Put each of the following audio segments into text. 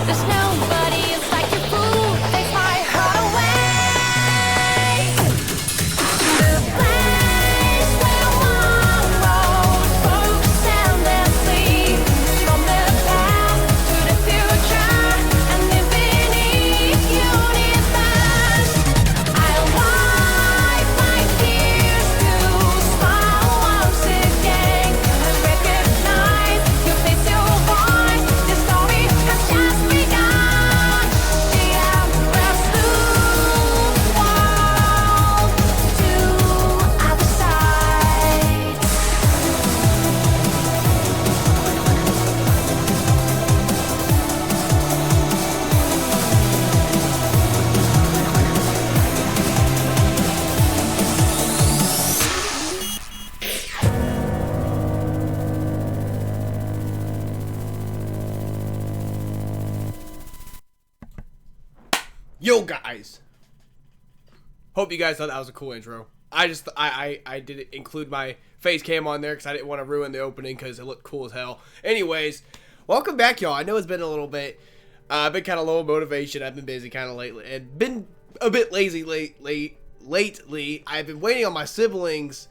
There's nobody else like your food. Takes my heart away. The place where one road folks endlessly from the past to the future and infinite universe. I'll wipe my tears to smile once again and recognize your face, your voice. The story has just begun. The emperor's loom world to other side. Yo guys, hope you guys thought that was a cool intro. I didn't include my face cam on there because I didn't want to ruin the opening because it looked cool as hell. Anyways, welcome back, y'all. I know it's been a little bit, I've been kind of low on motivation. I've been busy kind of lately and been a bit lazy lately. I've been waiting on my siblings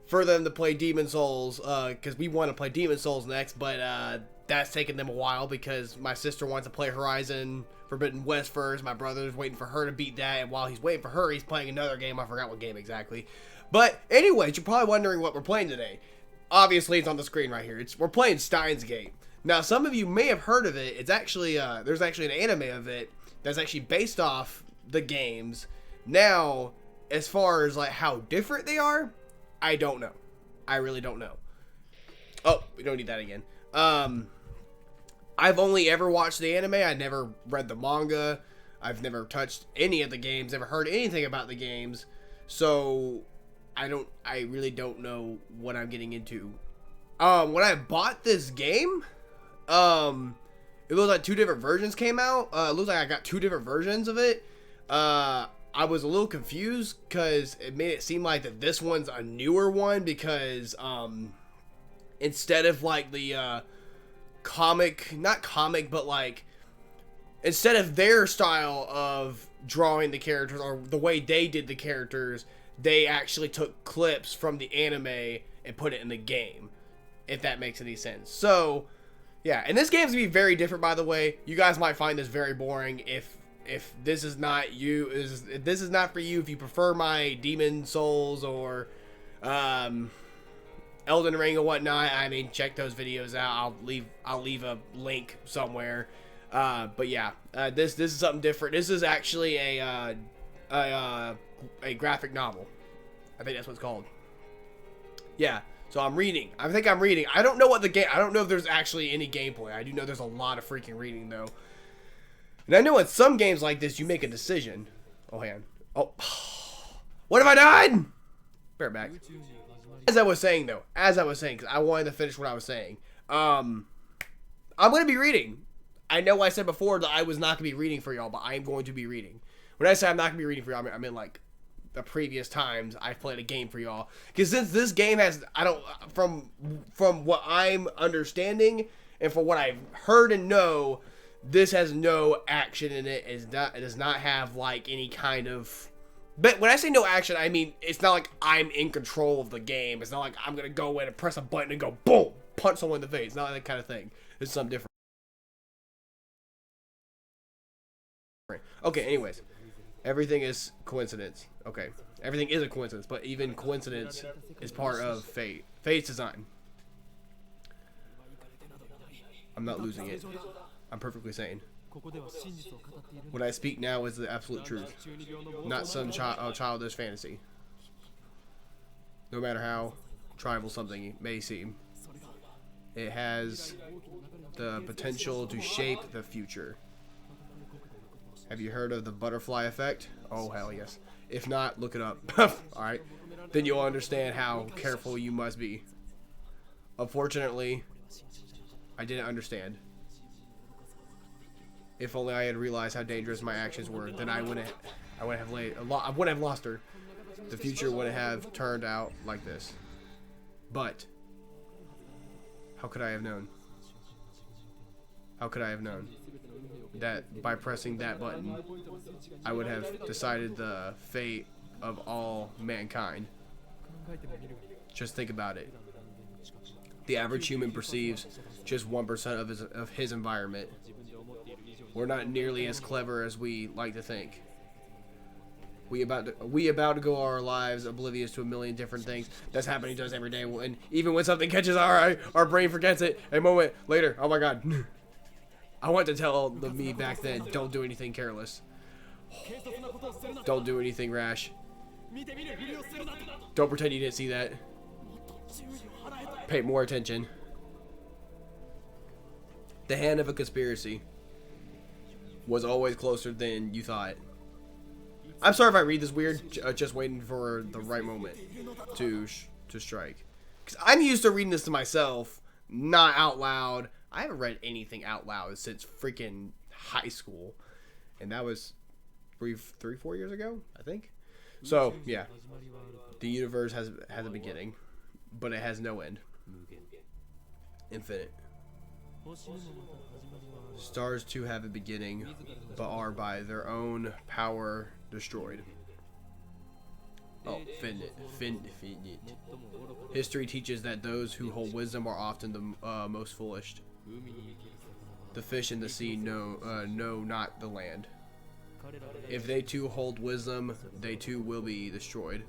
for them to play Demon Souls because we want to play Demon Souls next, but that's taken them a while because my sister wants to play Horizon Forbidden West first. My brother's waiting for her to beat that, and while he's waiting for her, he's playing another game. I forgot what game exactly. But anyways, you're probably wondering what we're playing today. Obviously, it's on the screen right here. We're playing Steins Gate. Now, some of you may have heard of it. It's actually there's actually an anime of it that's actually based off the games. Now, as far as like how different they are, I don't know. I really don't know. Oh, we don't need that again. I've only ever watched the anime. I never read the manga. I've never touched any of the games, never heard anything about the games. So I really don't know what I'm getting into. When I bought this game, it looks like two different versions came out. It looks like I got two different versions of it. I was a little confused because it made it seem like that this one's a newer one because, instead of like the, not comic, but like instead of their style of drawing the characters or the way they did the characters, they actually took clips from the anime and put it in the game, if that makes any sense. So yeah, and this game's gonna be very different, by the way. You guys might find this very boring if this is not you, if this is not for you, if you prefer my Demon Souls or Elden Ring or whatnot. I mean, check those videos out. I'll leave a link somewhere. But yeah, this is something different. This is actually a graphic novel. I think that's what it's called. Yeah. So I'm reading. I think I'm reading. I don't know what the game. I don't know if there's actually any gameplay. I do know there's a lot of freaking reading though. And I know in some games like this, you make a decision. Oh, hang on. Oh, what have I done? Bear back. As I was saying, because I wanted to finish what I was saying. I'm going to be reading. I know I said before that I was not going to be reading for y'all, but I am going to be reading. When I say I'm not going to be reading for y'all, I mean like the previous times I've played a game for y'all. Because since this game has, from what I'm understanding and from what I've heard and know, this has no action in it. It does not have like any kind of... But when I say no action, I mean, it's not like I'm in control of the game. It's not like I'm going to go in and press a button and go, boom, punch someone in the face. It's not that kind of thing. It's something different. Okay, anyways. Everything is coincidence. Okay. Everything is a coincidence, but even coincidence is part of fate. Fate's design. I'm not losing it. I'm perfectly sane. What I speak now is the absolute truth, not some childish fantasy. No matter how tribal something may seem, it has the potential to shape the future. Have you heard of the butterfly effect? Oh, hell yes. If not, look it up. Alright. Then you'll understand how careful you must be. Unfortunately, I didn't understand. If only I had realized how dangerous my actions were, then I wouldn't have lost her. The future wouldn't have turned out like this. But how could I have known? How could I have known? that by pressing that button, I would have decided the fate of all mankind. Just think about it. The average human perceives just 1% of his environment. We're not nearly as clever as we like to think. We about to go our lives oblivious to a million different things that's happening to us every day, and even when something catches our eye, our brain forgets it a moment later. Oh my god. I want to tell the me back then, don't do anything careless. Don't do anything rash. Don't pretend you didn't see that. Pay more attention. The hand of a conspiracy was always closer than you thought. I'm sorry if I read this weird, just waiting for the right moment to strike. Because I'm used to reading this to myself, not out loud. I haven't read anything out loud since freaking high school. And that was 4 years ago, I think. So, yeah. The universe has a beginning, but it has no end. Infinite. Stars too have a beginning, but are by their own power destroyed. Oh, finite. History teaches that those who hold wisdom are often the most foolish. The fish in the sea know not the land. If they too hold wisdom, they too will be destroyed.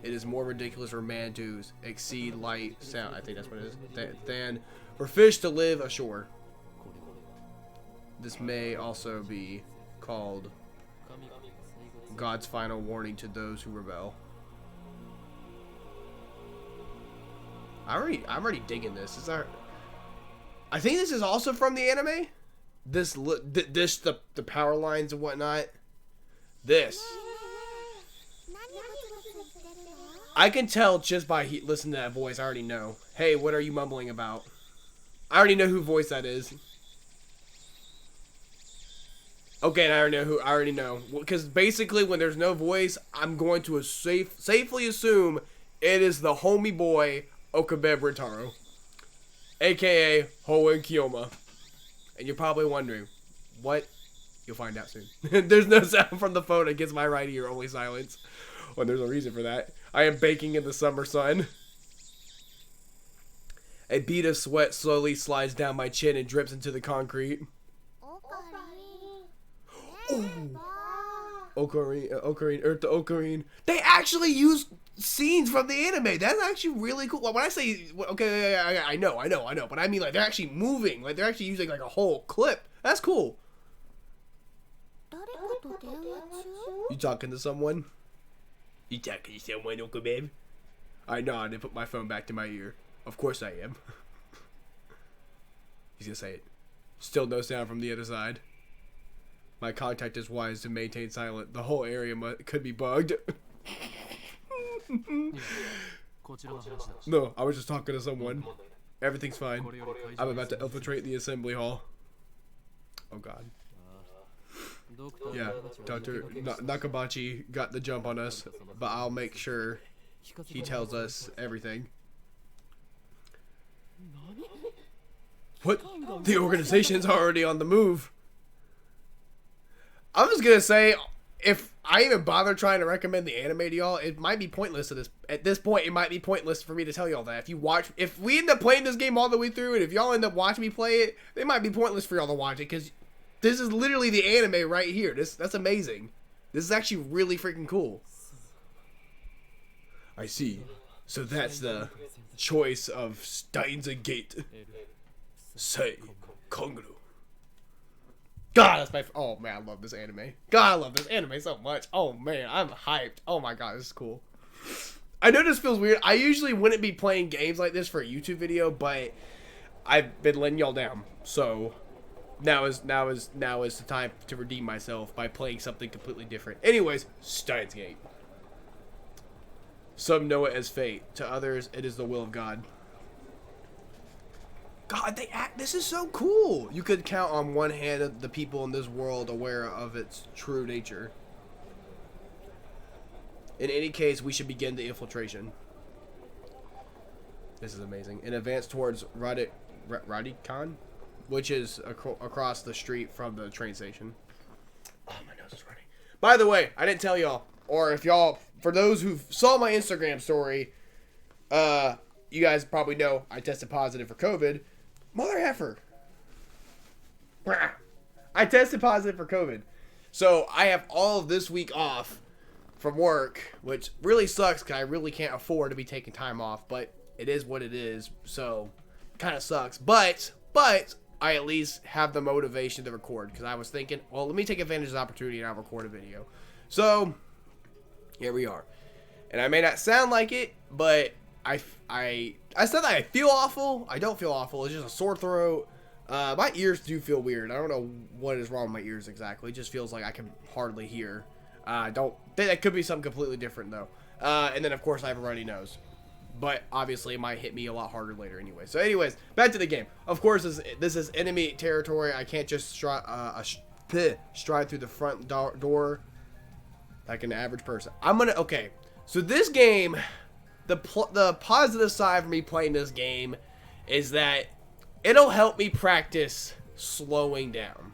It is more ridiculous for man to exceed light sound, I think that's what it is, than for fish to live ashore. This may also be called God's final warning to those who rebel. I'm already digging this. I think this is also from the anime. The power lines and whatnot. This. I can tell just by listening to that voice. I already know. Hey, what are you mumbling about? I already know who voice that is. Okay, and I already know. Because basically, when there's no voice, I'm going to safely assume it is the homie boy Okabe Ritaro, aka Hoen Kiyoma. And you're probably wondering, what? You'll find out soon. There's no sound from the phone against my right ear, only silence. Well, there's a reason for that. I am baking in the summer sun. A bead of sweat slowly slides down my chin and drips into the concrete. Ocarine. They actually use scenes from the anime. That's actually really cool. When I say, okay, I know, but I mean, like, they're actually moving. Like, they're actually using, like, a whole clip. That's cool. You talking to someone? You talking to someone, Uncle Babe? I nod and put my phone back to my ear. Of course I am. He's gonna say it. Still no sound from the other side. My contact is wise to maintain silent. The whole area could be bugged. No, I was just talking to someone. Everything's fine. I'm about to infiltrate the assembly hall. Oh god. Yeah, Dr. Nakabachi got the jump on us, but I'll make sure he tells us everything. What? The organization's already on the move. I'm just gonna say, if I even bother trying to recommend the anime to y'all, it might be pointless at this point. It might be pointless for me to tell y'all that. If we end up playing this game all the way through, and if y'all end up watching me play it, it might be pointless for y'all to watch it, because this is literally the anime right here. That's amazing. This is actually really freaking cool. I see. So that's the choice of Steins Gate. Say, Kongru. God, that's my... Oh, man, I love this anime. God, I love this anime so much. Oh, man, I'm hyped. Oh, my God, this is cool. I know this feels weird. I usually wouldn't be playing games like this for a YouTube video, but I've been letting y'all down. So now is the time to redeem myself by playing something completely different. Anyways, Steins Gate. Some know it as fate. To others, it is the will of God. God, this is so cool. You could count on one hand of the people in this world aware of its true nature. In any case, we should begin the infiltration. This is amazing. And advance towards Radikan? which is across the street from the train station. Oh, my nose is running. By the way, I didn't tell y'all, or if y'all, for those who saw my Instagram story, you guys probably know I tested positive for COVID. Mother heifer. I tested positive for COVID. So I have all of this week off from work, which really sucks because I really can't afford to be taking time off, but it is what it is. So kind of sucks. But I at least have the motivation to record because I was thinking, well, let me take advantage of the opportunity and I'll record a video. So here we are. And I may not sound like it, but I said that I feel awful. I don't feel awful. It's just a sore throat. My ears do feel weird. I don't know what is wrong with my ears exactly. It just feels like I can hardly hear. That could be something completely different though. And then of course I have a runny nose. But obviously it might hit me a lot harder later anyway. So anyways, back to the game. Of course this is enemy territory. I can't just stride through the front door like an average person. Okay. So this game, the positive side for me playing this game is that it'll help me practice slowing down.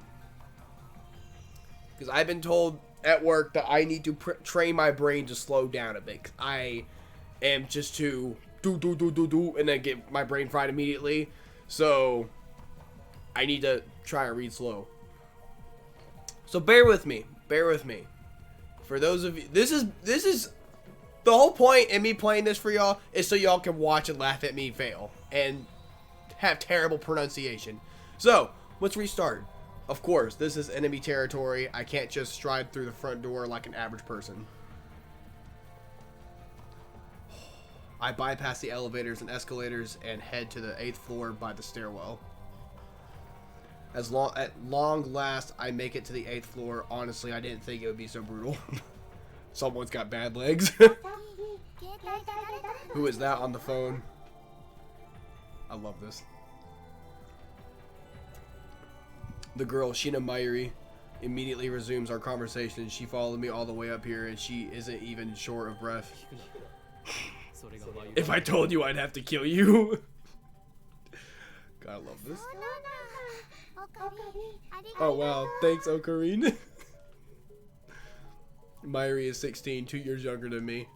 Because I've been told at work that I need to train my brain to slow down a bit. 'Cause I am just to do and then get my brain fried immediately. So I need to try and read slow. So bear with me. Bear with me. For those of you, this is the whole point in me playing this for y'all is so y'all can watch and laugh at me fail and have terrible pronunciation. So let's restart. Of course, this is enemy territory. I can't just stride through the front door like an average person. I bypass the elevators and escalators and head to the 8th floor by the stairwell. At long last, I make it to the 8th floor. Honestly, I didn't think it would be so brutal. Someone's got bad legs. Who is that on the phone? I love this. The girl, Sheena Mayuri, immediately resumes our conversation. She followed me all the way up here and she isn't even short of breath. If I told you, I'd have to kill you. God, I love this. Oh wow, thanks Ocarine. Mayuri is 16, 2 years younger than me.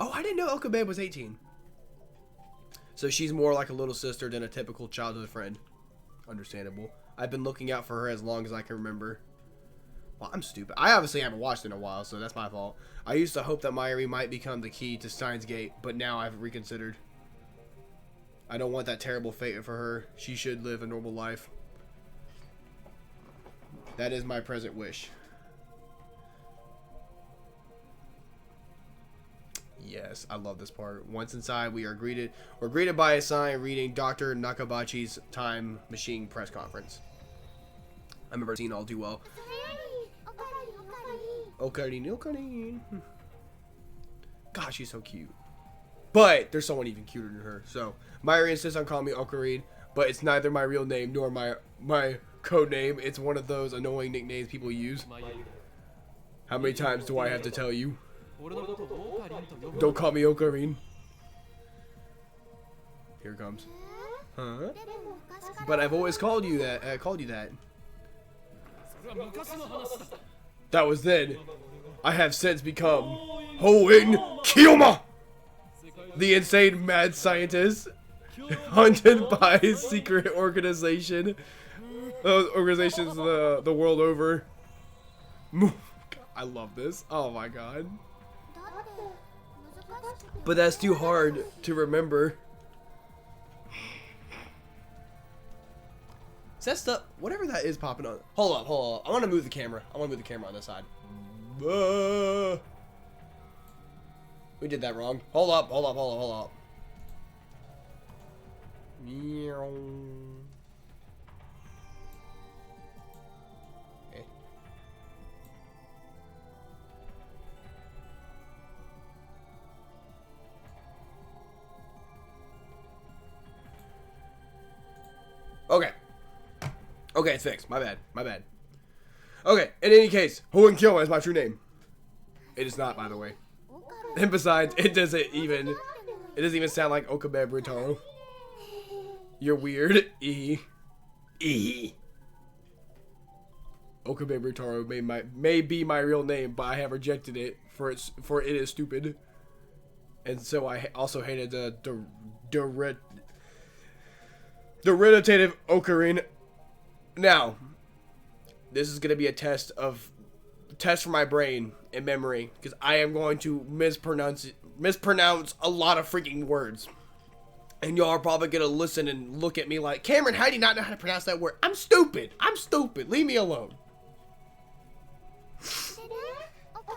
Oh, I didn't know Okabe was 18. So she's more like a little sister than a typical childhood friend. Understandable. I've been looking out for her as long as I can remember. Well, I'm stupid. I obviously haven't watched in a while, so that's my fault. I used to hope that Mayuri might become the key to Steins Gate, but now I've reconsidered. I don't want that terrible fate for her. She should live a normal life. That is my present wish. Yes, I love this part. Once inside, we're greeted by a sign reading Dr. Nakabachi's Time Machine press conference. I remember seeing all too well. Ocarine. Gosh, she's so cute. But there's someone even cuter than her. So Mayuri insists on calling me Ocarine, but it's neither my real name nor my code name. It's one of those annoying nicknames people use. How many times do I have to tell you? Don't call me Ocarine. Here it comes. Huh? But I've always called you that. That was then. I have since become Hoen Kiyoma, the insane mad scientist, hunted by a secret organization. Those organizations the world over. I love this. Oh my god. But that's too hard to remember. Is that stuff? Whatever that is popping on. Hold up. I want to move the camera. I want to move the camera on this side. We did that wrong. Hold up. Okay, it's fixed. My bad. Okay, in any case, Hoen Kiyoma is my true name. It is not, by the way. And besides, it doesn't even sound like Okabe Brutaro. You're weird. E. Okabe Ritaro may be my real name, but I have rejected it for it is stupid. And so I also hated the derivative Okarin. Now, this is gonna be a test for my brain and memory, because I am going to mispronounce a lot of freaking words. And y'all are probably gonna listen and look at me like, Cameron, how do you not know how to pronounce that word? I'm stupid. I'm stupid. Leave me alone.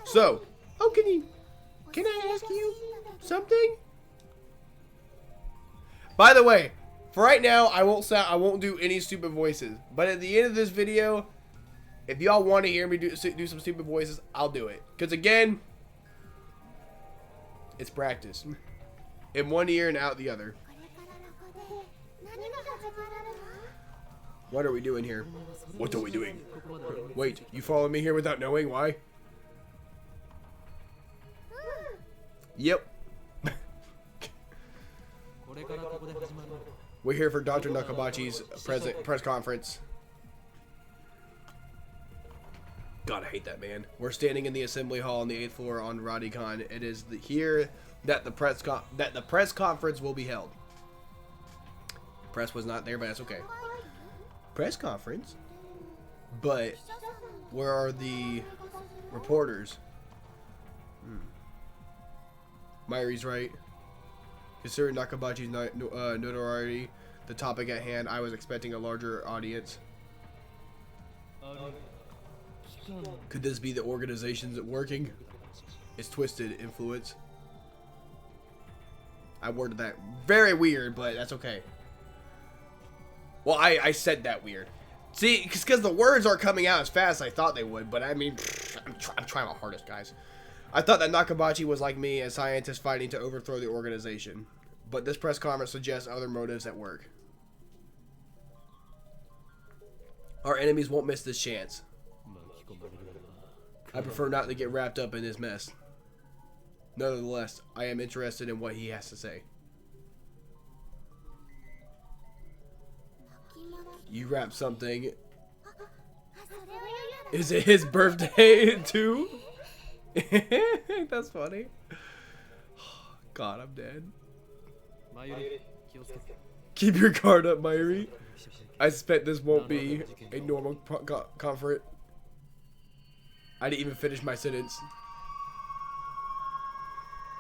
So, can I ask you something? By the way, for right now, I won't do any stupid voices. But at the end of this video, if y'all want to hear me do some stupid voices, I'll do it. Because again, it's practice. In one ear and out the other. What are we doing here? What are we doing? Wait, you follow me here without knowing why? Yep. We're here for Dr. Nakabachi's press conference. God, I hate that man. We're standing in the assembly hall on the 8th floor on Radicon. It is here that the press conference will be held. Press was not there, but that's okay. Press conference? But where are the reporters? Myri's right. Considering Nakabachi's notoriety, the topic at hand, I was expecting a larger audience. Could this be the organization's working? It's twisted influence. I worded that very weird, but that's okay. Well, I said that weird. See, because the words aren't coming out as fast as I thought they would, but I mean, I'm trying my hardest, guys. I thought that Nakabachi was like me, a scientist fighting to overthrow the organization. But this press conference suggests other motives at work. Our enemies won't miss this chance. I prefer not to get wrapped up in this mess. Nevertheless, I am interested in what he has to say. You wrap something. Is it his birthday too? That's funny. God, I'm dead. Keep your guard up, Myri. I suspect this won't be a normal comfort. I didn't even finish my sentence.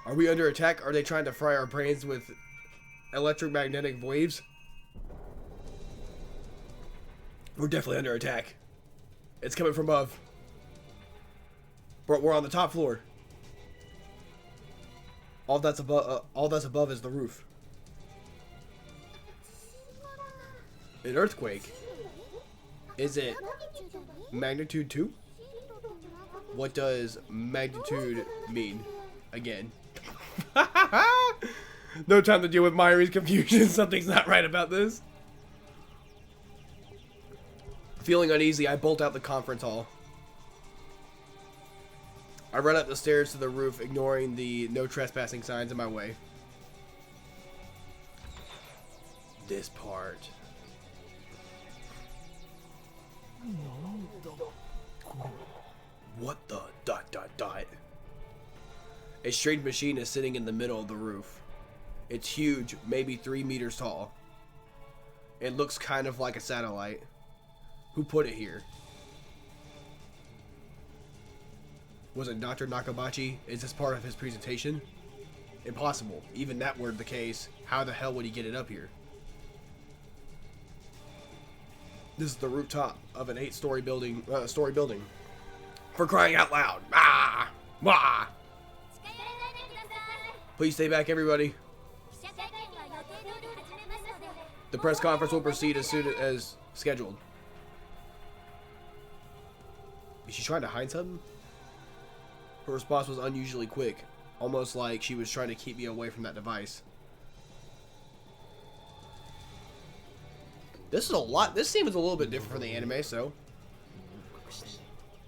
Are we under attack? Are they trying to fry our brains with electromagnetic waves? We're definitely under attack. It's coming from above. But we're on the top floor. All that's above is the roof. An earthquake? Is it magnitude 2? What does magnitude mean? Again. No time to deal with Myri's confusion. Something's not right about this. Feeling uneasy, I bolt out the conference hall. I run up the stairs to the roof, ignoring the no trespassing signs in my way. This part. What the ... A strange machine is sitting in the middle of the roof. It's huge, maybe 3 meters tall. It looks kind of like a satellite. Who put it here? Was it Dr. Nakabachi? Is this part of his presentation? Impossible. Even that were the case, how the hell would he get it up here? This is the rooftop of an 8-story building. For crying out loud! Ah! Wah! Please stay back, everybody. The press conference will proceed as soon as scheduled. Is she trying to hide something? Her response was unusually quick, almost like she was trying to keep me away from that device. This seems a little bit different from the anime, so.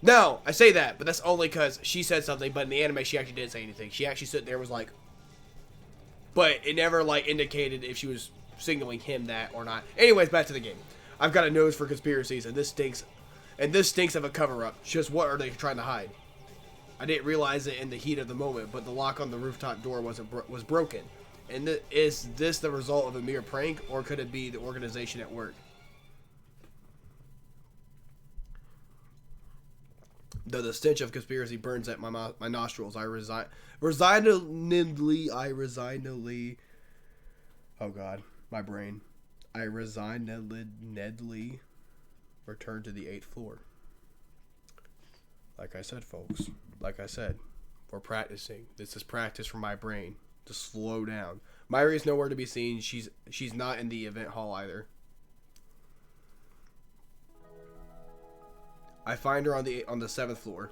No, I say that, but that's only because she said something, but in the anime she actually didn't say anything. She actually stood there and was like, but it never like indicated if she was signaling him that or not. Anyways, back to the game. I've got a nose for conspiracies, and this stinks. And this stinks of a cover-up. Just what are they trying to hide? I didn't realize it in the heat of the moment, but the lock on the rooftop door was broken. And is this the result of a mere prank, or could it be the organization at work? Though the stench of conspiracy burns at my nostrils, I resignedly. Oh God, my brain. I resignedly return to the 8th floor. Like I said, folks. Like I said, we're practicing. This is practice for my brain to slow down. Myri's nowhere to be seen. She's not in the event hall either. I find her on the 7th floor.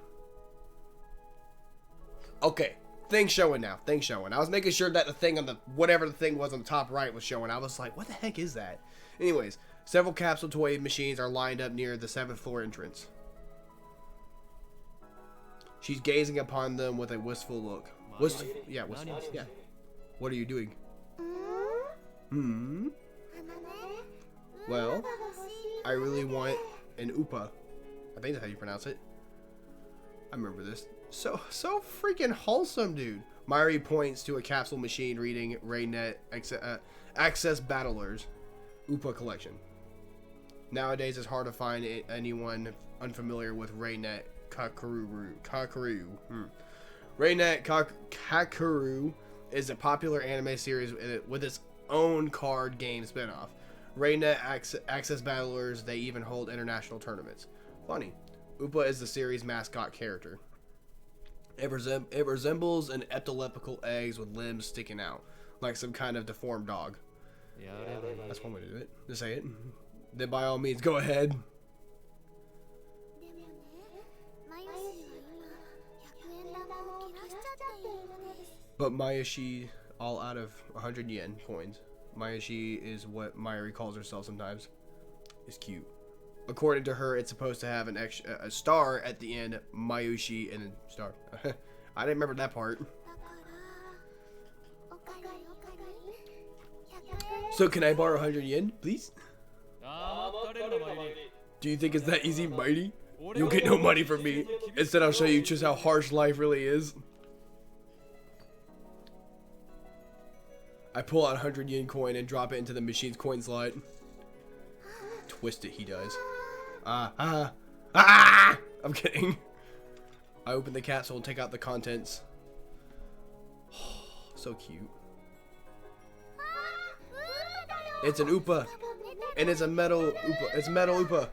Okay, thing's showing now. Thing's showing. I was making sure that the thing on the whatever the thing was on the top right was showing. I was like, what the heck is that? Anyways, several capsule toy machines are lined up near the 7th floor entrance. She's gazing upon them with a wistful look. Wistful, yeah. What are you doing? Well, I really want an Upa. I think that's how you pronounce it. I remember this. So freaking wholesome, dude. Myri points to a capsule machine reading Raynet Access Battlers Upa collection. Nowadays, it's hard to find anyone unfamiliar with Raynet Kakaru. Raynet Kakaru is a popular anime series with its own card game spinoff. Raynet Access Battlers, they even hold international tournaments. Funny. Upa is the series' mascot character. It resembles an epileptical egg with limbs sticking out, like some kind of deformed dog. That's one way to do it. Just say it. Then by all means, go ahead. But Mayashi, all out of 100 yen coins. Mayashi is what Myri calls herself sometimes. It's cute. According to her, it's supposed to have a star at the end, Mayushi, and a star. I didn't remember that part. So can I borrow 100 yen, please? Do you think it's that easy, Mighty? You'll get no money from me. Instead, I'll show you just how harsh life really is. I pull out a 100 yen coin and drop it into the machine's coin slot. Twist it, he does. I'm kidding. I open the capsule and take out the contents. So cute. It's an Upa. And it's a metal Upa. It's metal Upa.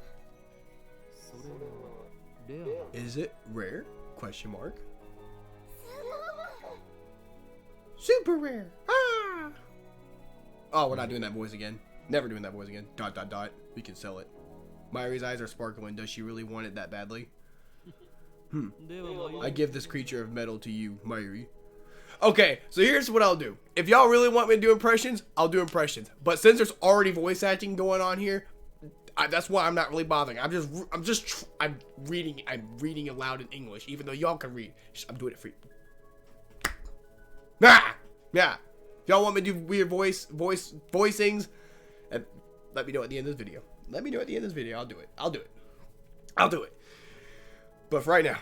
Is it rare? Question mark. Super rare. Ah! Oh, we're not doing that voice again. Never doing that voice again. ... We can sell it. Myri's eyes are sparkling. Does she really want it that badly? I give this creature of metal to you, Myri. Okay, so here's what I'll do. If y'all really want me to do impressions, I'll do impressions. But since there's already voice acting going on here, that's why I'm not really bothering. I'm reading aloud in English, even though y'all can read. I'm doing it for you. Ah! Yeah. If y'all want me to do weird voicings, let me know at the end of this video. Let me know at the end of this video. I'll do it. But for right now,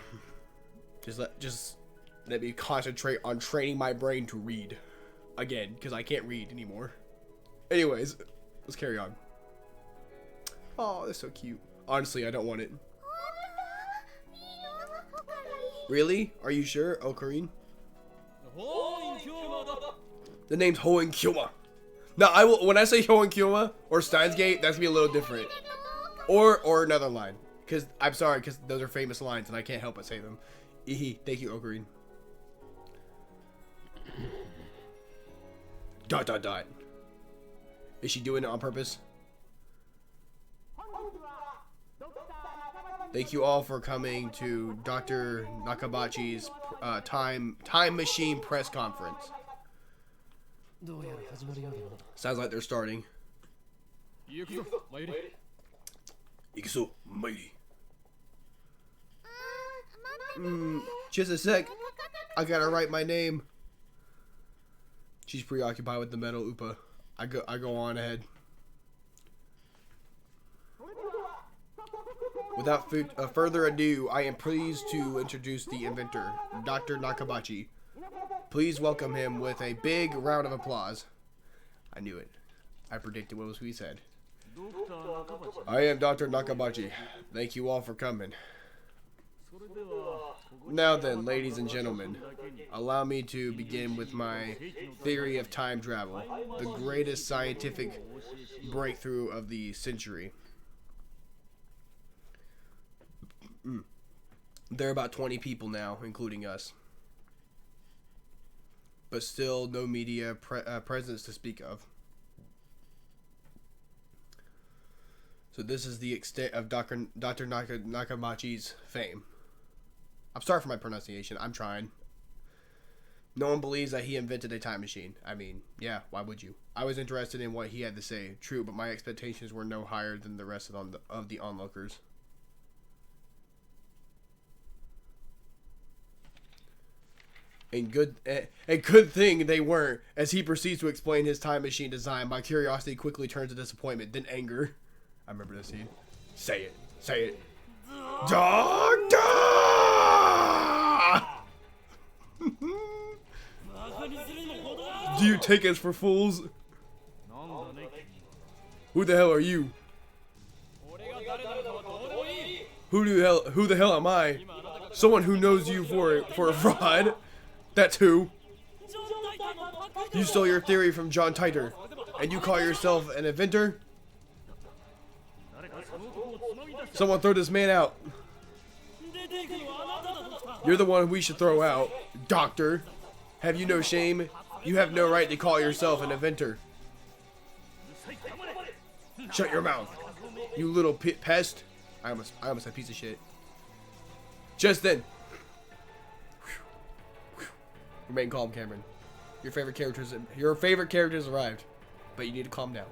just let me concentrate on training my brain to read again, because I can't read anymore. Anyways, let's carry on. Oh, that's so cute. Honestly, I don't want it. Really? Are you sure, Ocarine? The name's Hoen Kyoma. Now, I will, when I say Hoen Kyoma or Steins Gate, that's gonna be a little different. Or another line. Because, I'm sorry, because those are famous lines and I can't help but say them. Thank you, Ocarine. ... Is she doing it on purpose? Thank you all for coming to Dr. Nakabachi's time machine press conference. Sounds like they're starting. Ikuso, mighty. Just a sec. I gotta write my name. She's preoccupied with the metal Upa. I go on ahead. Without further ado, I am pleased to introduce the inventor, Dr. Nakabachi. Please welcome him with a big round of applause. I knew it. I predicted what was we said. I am Dr. Nakabachi. Thank you all for coming. Now then, ladies and gentlemen, allow me to begin with my theory of time travel, the greatest scientific breakthrough of the century. There are about 20 people now, including us. But still no media presence to speak of. So this is the extent of Dr. Nakabachi's fame. I'm sorry for my pronunciation. I'm trying. No one believes that he invented a time machine. I mean, yeah, why would you? I was interested in what he had to say. True, but my expectations were no higher than the rest of the onlookers. And a good thing they weren't, as he proceeds to explain his time machine design. My curiosity quickly turns to disappointment, then anger. I remember this scene. Say it. Say it. Doctor! Do you take us for fools? Who the hell are you? Who the hell am I? Someone who knows you for a fraud. That's who. You stole your theory from John Titor, and you call yourself an inventor? Someone throw this man out. You're the one we should throw out, Doctor. Have you no shame? You have no right to call yourself an inventor. Shut your mouth, you little pest. I almost said piece of shit. Just then. Remain calm, Cameron. Your favorite characters arrived, but you need to calm down.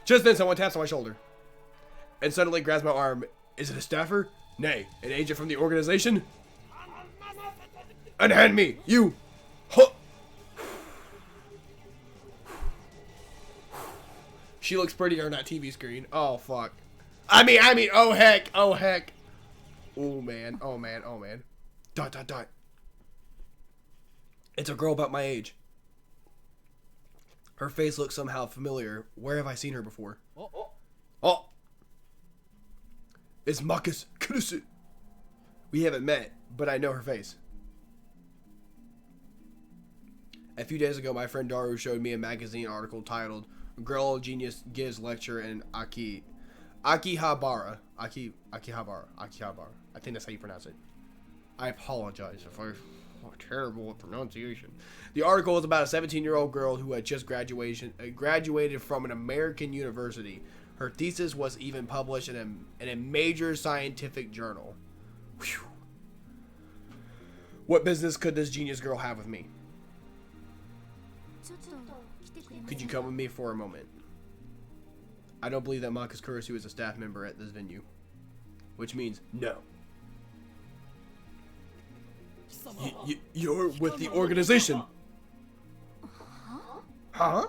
Just then, someone taps on my shoulder, and suddenly grabs my arm. Is it a staffer? Nay, an agent from the organization? Unhand me, you! Huh. She looks prettier on that TV screen. Oh fuck. I mean, oh heck, oh heck. Oh man, oh man, oh man. Dot. It's a girl about my age. Her face looks somehow familiar. Where have I seen her before? Oh! It's Marcus Kurusu. We haven't met, but I know her face. A few days ago, my friend Daru showed me a magazine article titled "Girl Genius Gives Lecture in Akihabara. Akihabara. I think that's how you pronounce it. I apologize if I'm terrible at pronunciation. The article was about a 17-year-old girl who had just graduated from an American university. Her thesis was even published in a major scientific journal. Whew. What business could this genius girl have with me? Could you come with me for a moment? I don't believe that Marcus Kurusu is a staff member at this venue. Which means no. You're with the organization. Huh?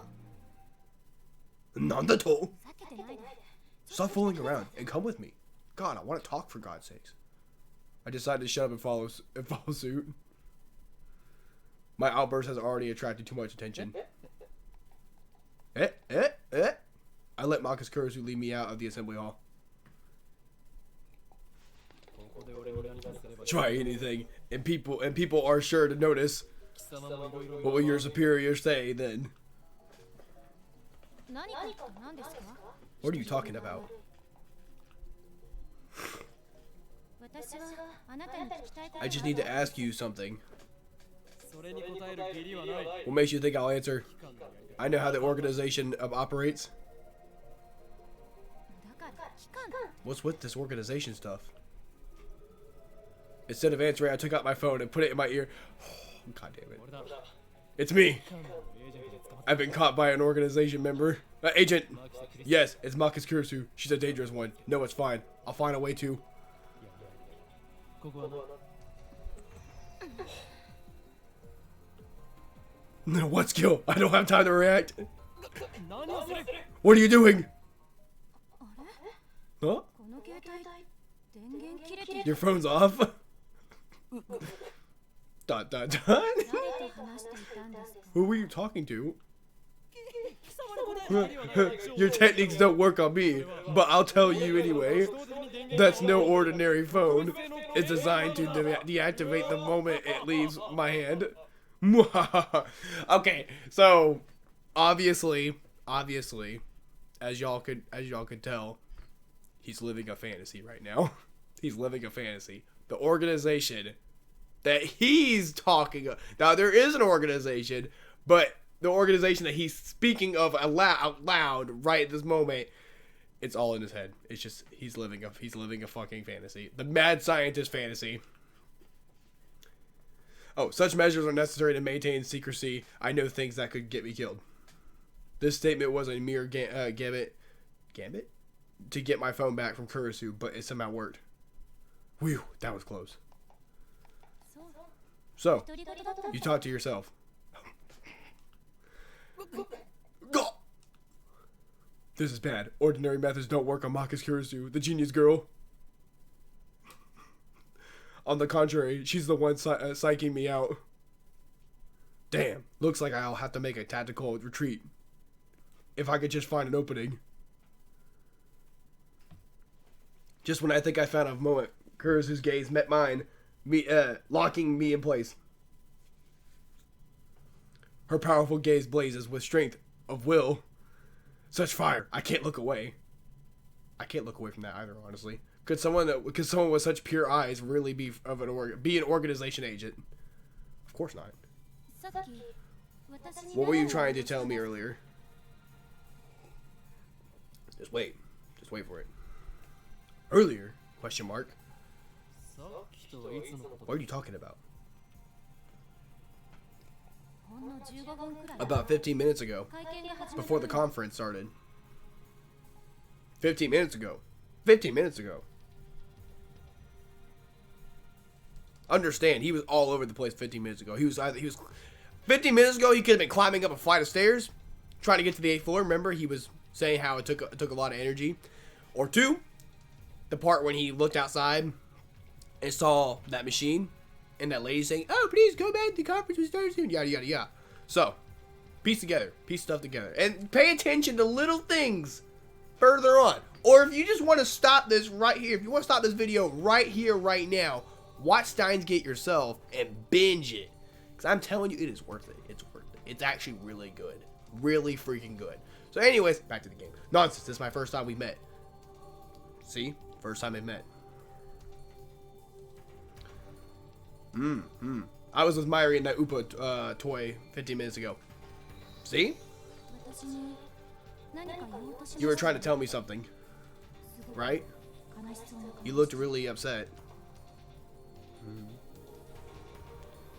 Nandato? Stop fooling around and come with me. God, I want to talk for God's sakes. I decided to shut up and follow suit. My outburst has already attracted too much attention. I let Marcus Kurusu lead me out of the assembly hall. Try anything, and people are sure to notice. What will your superiors say then? What are you talking about? I just need to ask you something. What makes you think I'll answer? I know how the organization operates. What's with this organization stuff? Instead of answering, I took out my phone and put it in my ear. Oh, God damn it. It's me. I've been caught by an organization member. Agent. Yes, it's Marcus Kurusu. She's a dangerous one. No, it's fine. I'll find a way to. No, what skill? I don't have time to react. What are you doing? Huh? Your phone's off? Dot dot dot. Who were you talking to? Your techniques don't work on me, but I'll tell you anyway. That's no ordinary phone. It's designed to deactivate the moment it leaves my hand. Okay, so obviously, as y'all could tell, he's living a fantasy right now. He's living a fantasy. The organization that he's talking of. Now, there is an organization, but the organization that he's speaking of out loud right at this moment, it's all in his head. It's just he's living a fucking fantasy. The mad scientist fantasy. Oh, such measures are necessary to maintain secrecy. I know things that could get me killed. This statement was a mere gambit to get my phone back from Kurisu, but it somehow worked. Whew, that was close. So, you talk to yourself. Go! This is bad. Ordinary methods don't work on Maka's Kurisu, the genius girl. On the contrary, she's the one psyching me out. Damn, looks like I'll have to make a tactical retreat. If I could just find an opening. Just when I think I found a moment, Kurisu's gaze met mine, locking me in place. Her powerful gaze blazes with strength of will. Such fire, I can't look away. I can't look away from that either, honestly. Could someone with such pure eyes really be an organization agent? Of course not. What were you trying to tell me earlier? Just wait for it. Earlier? Question mark. What are you talking about? About 15 minutes ago, before the conference started. 15 minutes ago. 15 minutes ago. Understand, he was all over the place 15 minutes ago. He was 15 minutes ago, he could have been climbing up a flight of stairs, trying to get to the 8th floor. Remember, he was saying how it took a lot of energy. Or 2, the part when he looked outside and saw that machine and that lady saying, "Oh, please go back. The conference will start soon." Yada yada yada. So, piece stuff together, and pay attention to little things further on. Or if you just want to stop this right here, if you want to stop this video right here, right now, watch Steins Gate yourself and binge it. Because I'm telling you, it is worth it. It's worth it. It's actually really good. Really freaking good. So anyways, back to the game. Nonsense. This is my first time we met. See? First time we met. I was with Myri in that Upa toy 15 minutes ago. See? You were trying to tell me something. Right? You looked really upset.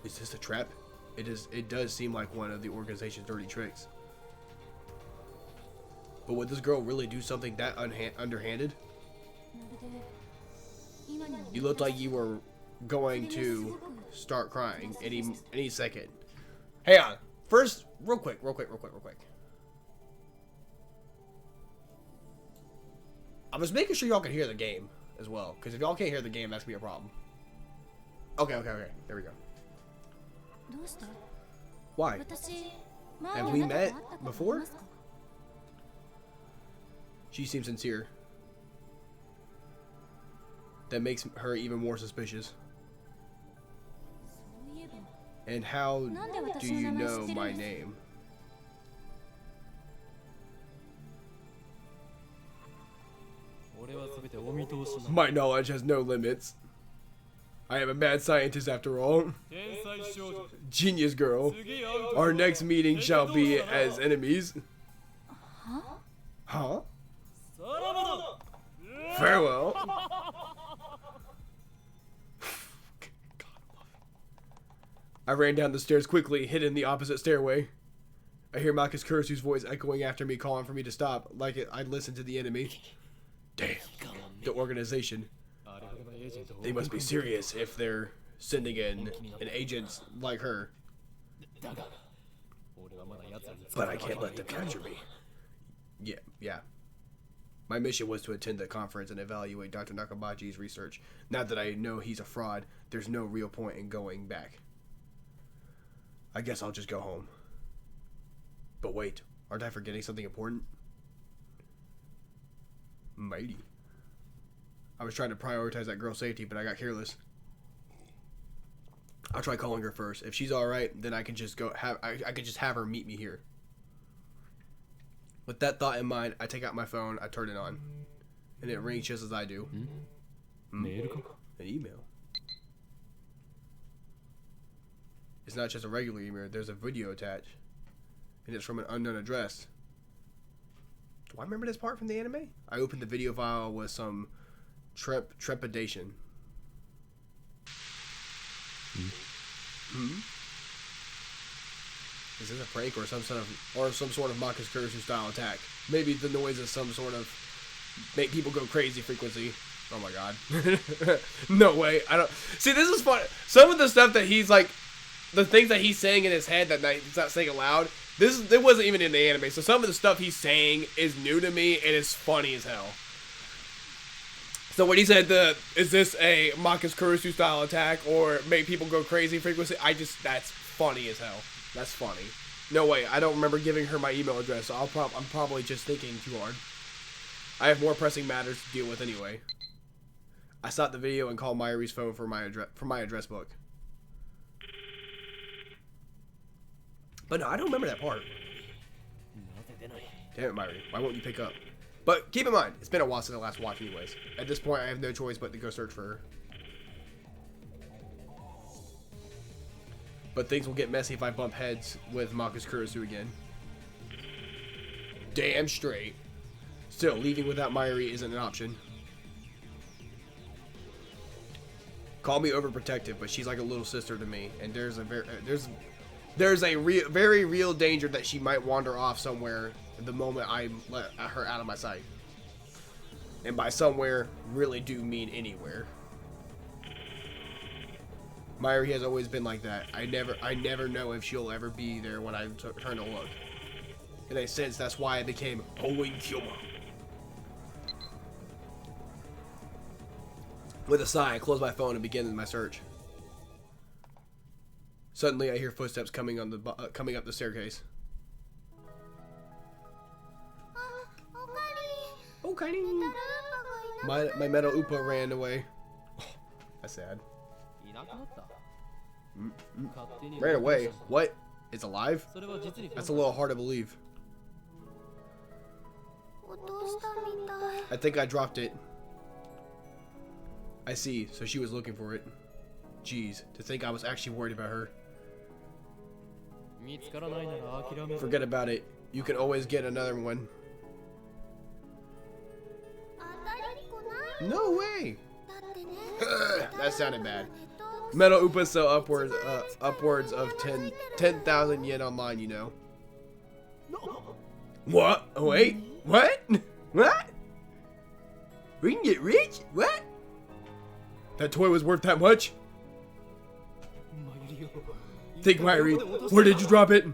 Is this a trap? It does seem like one of the organization's dirty tricks. But would this girl really do something that underhanded? You looked like you were going to start crying any second. Hey on. First, real quick. I'm just making sure y'all can hear the game as well. Because if y'all can't hear the game, that's gonna be a problem. Okay. There we go. Why? Have we met before? She seems sincere. That makes her even more suspicious. And how do you know my name? My knowledge has no limits. I am a mad scientist after all. Genius girl. Our next meeting shall be as enemies. Huh? Farewell. I ran down the stairs quickly, hid in the opposite stairway. I hear Maka's Kurisu's voice echoing after me, calling for me to stop, like I'd listen to the enemy. Damn. The organization. They must be serious if they're sending in an agent like her. But I can't let them capture me. Yeah. My mission was to attend the conference and evaluate Dr. Nakabachi's research. Now that I know he's a fraud, there's no real point in going back. I guess I'll just go home. But wait, aren't I forgetting something important? Mighty. I was trying to prioritize that girl's safety, but I got careless. I'll try calling her first. If she's alright, then I can just go I could just have her meet me here. With that thought in mind, I take out my phone, I turn it on. And it rings just as I do. An email. It's not just a regular email, there's a video attached. And it's from an unknown address. Do I remember this part from the anime? I opened the video file with some trepidation. Is this a prank or some sort of Marcus Kurusu style attack? Maybe the noise is some sort of make people go crazy frequency. Oh my god. No way. I don't see, this is fun. Some of the stuff that he's like, the things that he's saying in his head that he's not saying aloud, it wasn't even in the anime. So some of the stuff he's saying is new to me and it's funny as hell. So when he said is this a Marcus Kurusu style attack or make people go crazy frequency, that's funny as hell. That's funny. No way, I don't remember giving her my email address, so I'm probably just thinking too hard. I have more pressing matters to deal with anyway. I stopped the video and called Mayuri's phone for my address book. But no, I don't remember that part. Damn it, Mayuri, why won't you pick up? But keep in mind, it's been a while since I last watched anyways. At this point, I have no choice but to go search for her. But things will get messy if I bump heads with Marcus Kurusu again. Damn straight. Still, leaving without Mayuri isn't an option. Call me overprotective, but she's like a little sister to me, and there's a very real danger that she might wander off somewhere the moment I let her out of my sight. And by somewhere, really do mean anywhere. Mayuri has always been like that. I never know if she'll ever be there when I turn to look. In a sense, that's why I became Owen Kyoma. With a sigh, I close my phone and begin my search. Suddenly, I hear footsteps coming up the staircase. Okay. My metal Upa ran away. Oh, that's sad. Ran away? What? It's alive? That's a little hard to believe. I think I dropped it. I see, so she was looking for it. Jeez, to think I was actually worried about her. Forget about it. You can always get another one. No way! That sounded bad. Metal Upas sell upwards of 10,000 yen online, you know. What? Oh, wait. What? What? We can get rich? What? That toy was worth that much? Think, Mayuri. Where did you drop it?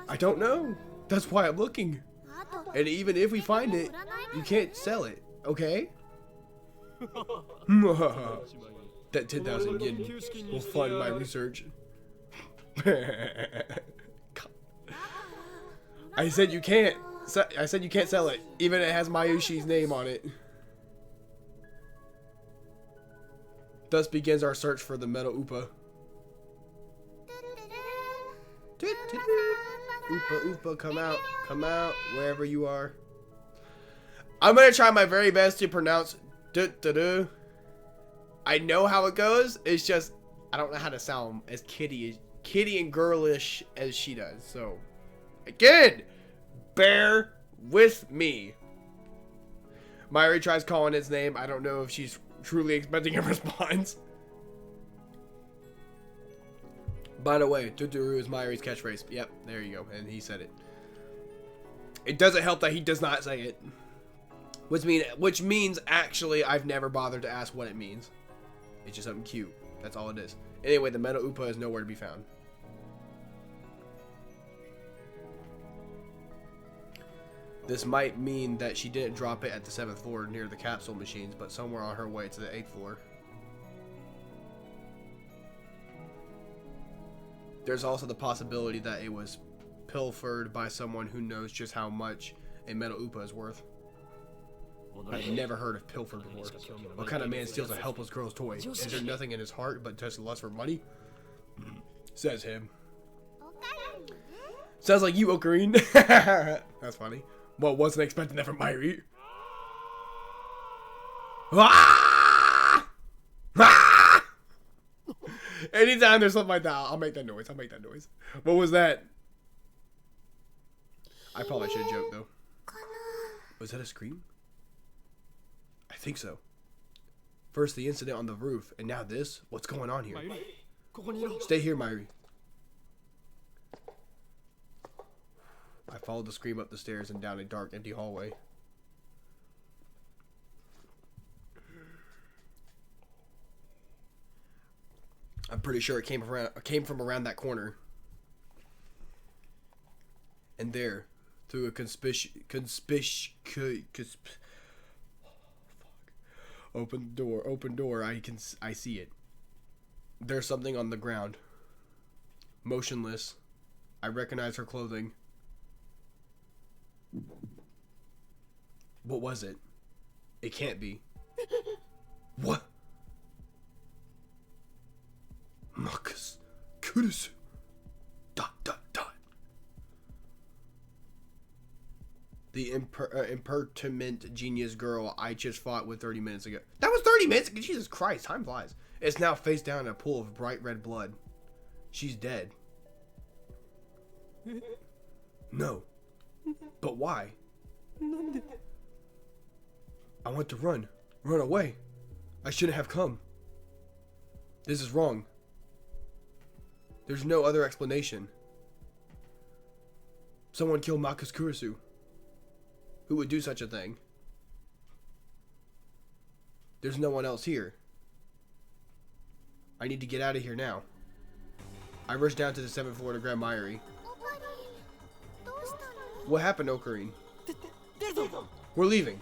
I don't know. That's why I'm looking. And even if we find it, you can't sell it, okay? That 10,000 yen will fund my research. I said you can't. I said you can't sell it, even if it has Mayushi's name on it. Thus begins our search for the metal Upa. Upa, Upa, come out, wherever you are. I'm gonna try my very best to pronounce du-du-du. I know how it goes, it's just, I don't know how to sound as kitty and girlish as she does, so, again, bear with me. Mayuri tries calling his name, I don't know if she's truly expecting a response. By the way, Tuturu is Mayuri's catchphrase. Yep, there you go. And he said it. It doesn't help that he does not say it. Which means actually I've never bothered to ask what it means. It's just something cute. That's all it is. Anyway, the metal Upa is nowhere to be found. This might mean that she didn't drop it at the 7th floor near the capsule machines, but somewhere on her way to the 8th floor. There's also the possibility that it was pilfered by someone who knows just how much a metal upa is worth. I've never heard of pilfer before. What kind of man steals a helpless girl's toy? Is there nothing in his heart but just lust for money? Says him. Sounds like you, Ocarine. That's funny. Well, wasn't expecting that from Myri. Ah! Ah! Anytime there's something like that, I'll make that noise. What was that? I probably should have joked, though. Was that a scream? I think so. First the incident on the roof, and now this? What's going on here? Stay here, Myri. I followed the scream up the stairs and down a dark, empty hallway. I'm pretty sure it came from around that corner. And there, through a open door, I see it. There's something on the ground. Motionless. I recognize her clothing. What was it? It can't be. What? Marcus Kurusu. ... The impertinent genius girl I just fought with 30 minutes ago. That was 30 minutes? Jesus Christ, time flies. It's now face down in a pool of bright red blood. She's dead. No. But why? I want to run. Run away. I shouldn't have come. This is wrong. There's no other explanation. Someone killed Marcus Kurusu. Who would do such a thing? There's no one else here. I need to get out of here now. I rushed down to the 7th floor to grab Myri. What happened, Ocarine? We're leaving.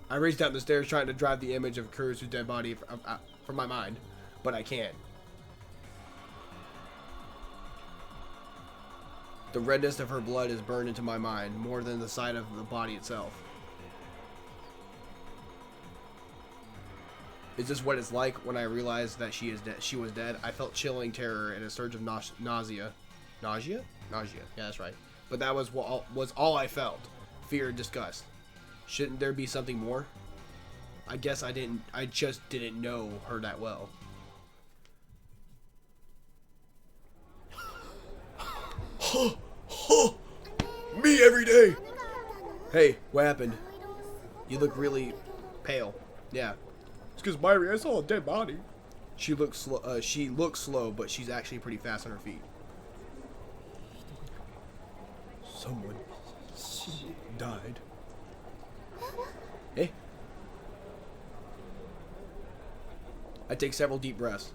I raced down the stairs trying to drive the image of Kurusu's dead body from my mind, but I can't. The redness of her blood is burned into my mind more than the sight of the body itself. Is this what it's like when I realized that she was dead? I felt chilling terror and a surge of nausea. Nausea? Nausea. Yeah, that's right. But that was all I felt. Fear and disgust. Shouldn't there be something more? I guess I just didn't know her that well. Me every day. Hey, what happened? You look really pale. Yeah. It's because Myri, I saw a dead body. She looks slow, but she's actually pretty fast on her feet. Someone died. Hey. I take several deep breaths.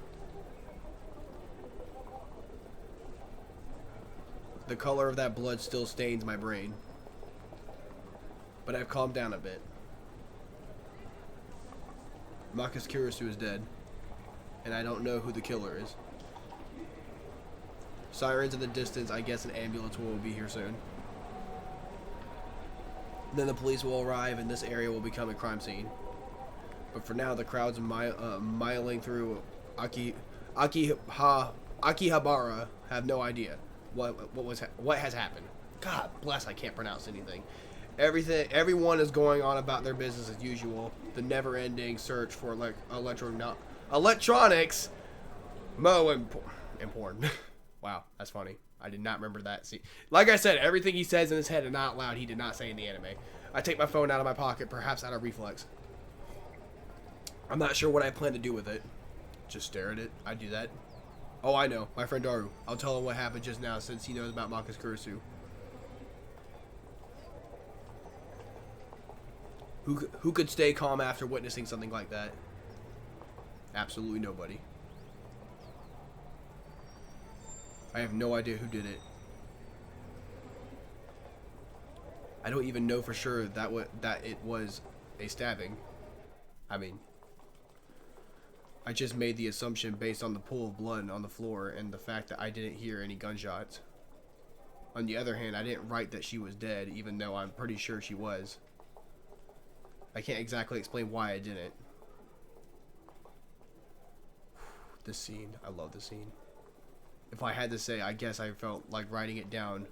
The color of that blood still stains my brain. But I've calmed down a bit. Marcus Kurusu is dead. And I don't know who the killer is. Sirens in the distance, I guess an ambulance will be here soon. Then the police will arrive and this area will become a crime scene. But for now, the crowds miling through Akihabara have no idea what has happened. God bless, I can't pronounce anything. Everyone is going on about their business as usual. The never-ending search for electronics, Mo and porn. Wow, that's funny. I did not remember that scene. Like I said, everything he says in his head and not loud, he did not say in the anime. I take my phone out of my pocket, perhaps out of reflex. I'm not sure what I plan to do with it. Just stare at it. I do that. Oh, I know. My friend Daru. I'll tell him what happened just now since he knows about Marcus Kurusu. Who could stay calm after witnessing something like that? Absolutely nobody. I have no idea who did it. I don't even know for sure that it was a stabbing. I mean, I just made the assumption based on the pool of blood on the floor and the fact that I didn't hear any gunshots. On the other hand, I didn't write that she was dead, even though I'm pretty sure she was. I can't exactly explain why I didn't. This scene, I love this scene. If I had to say, I guess I felt like writing it down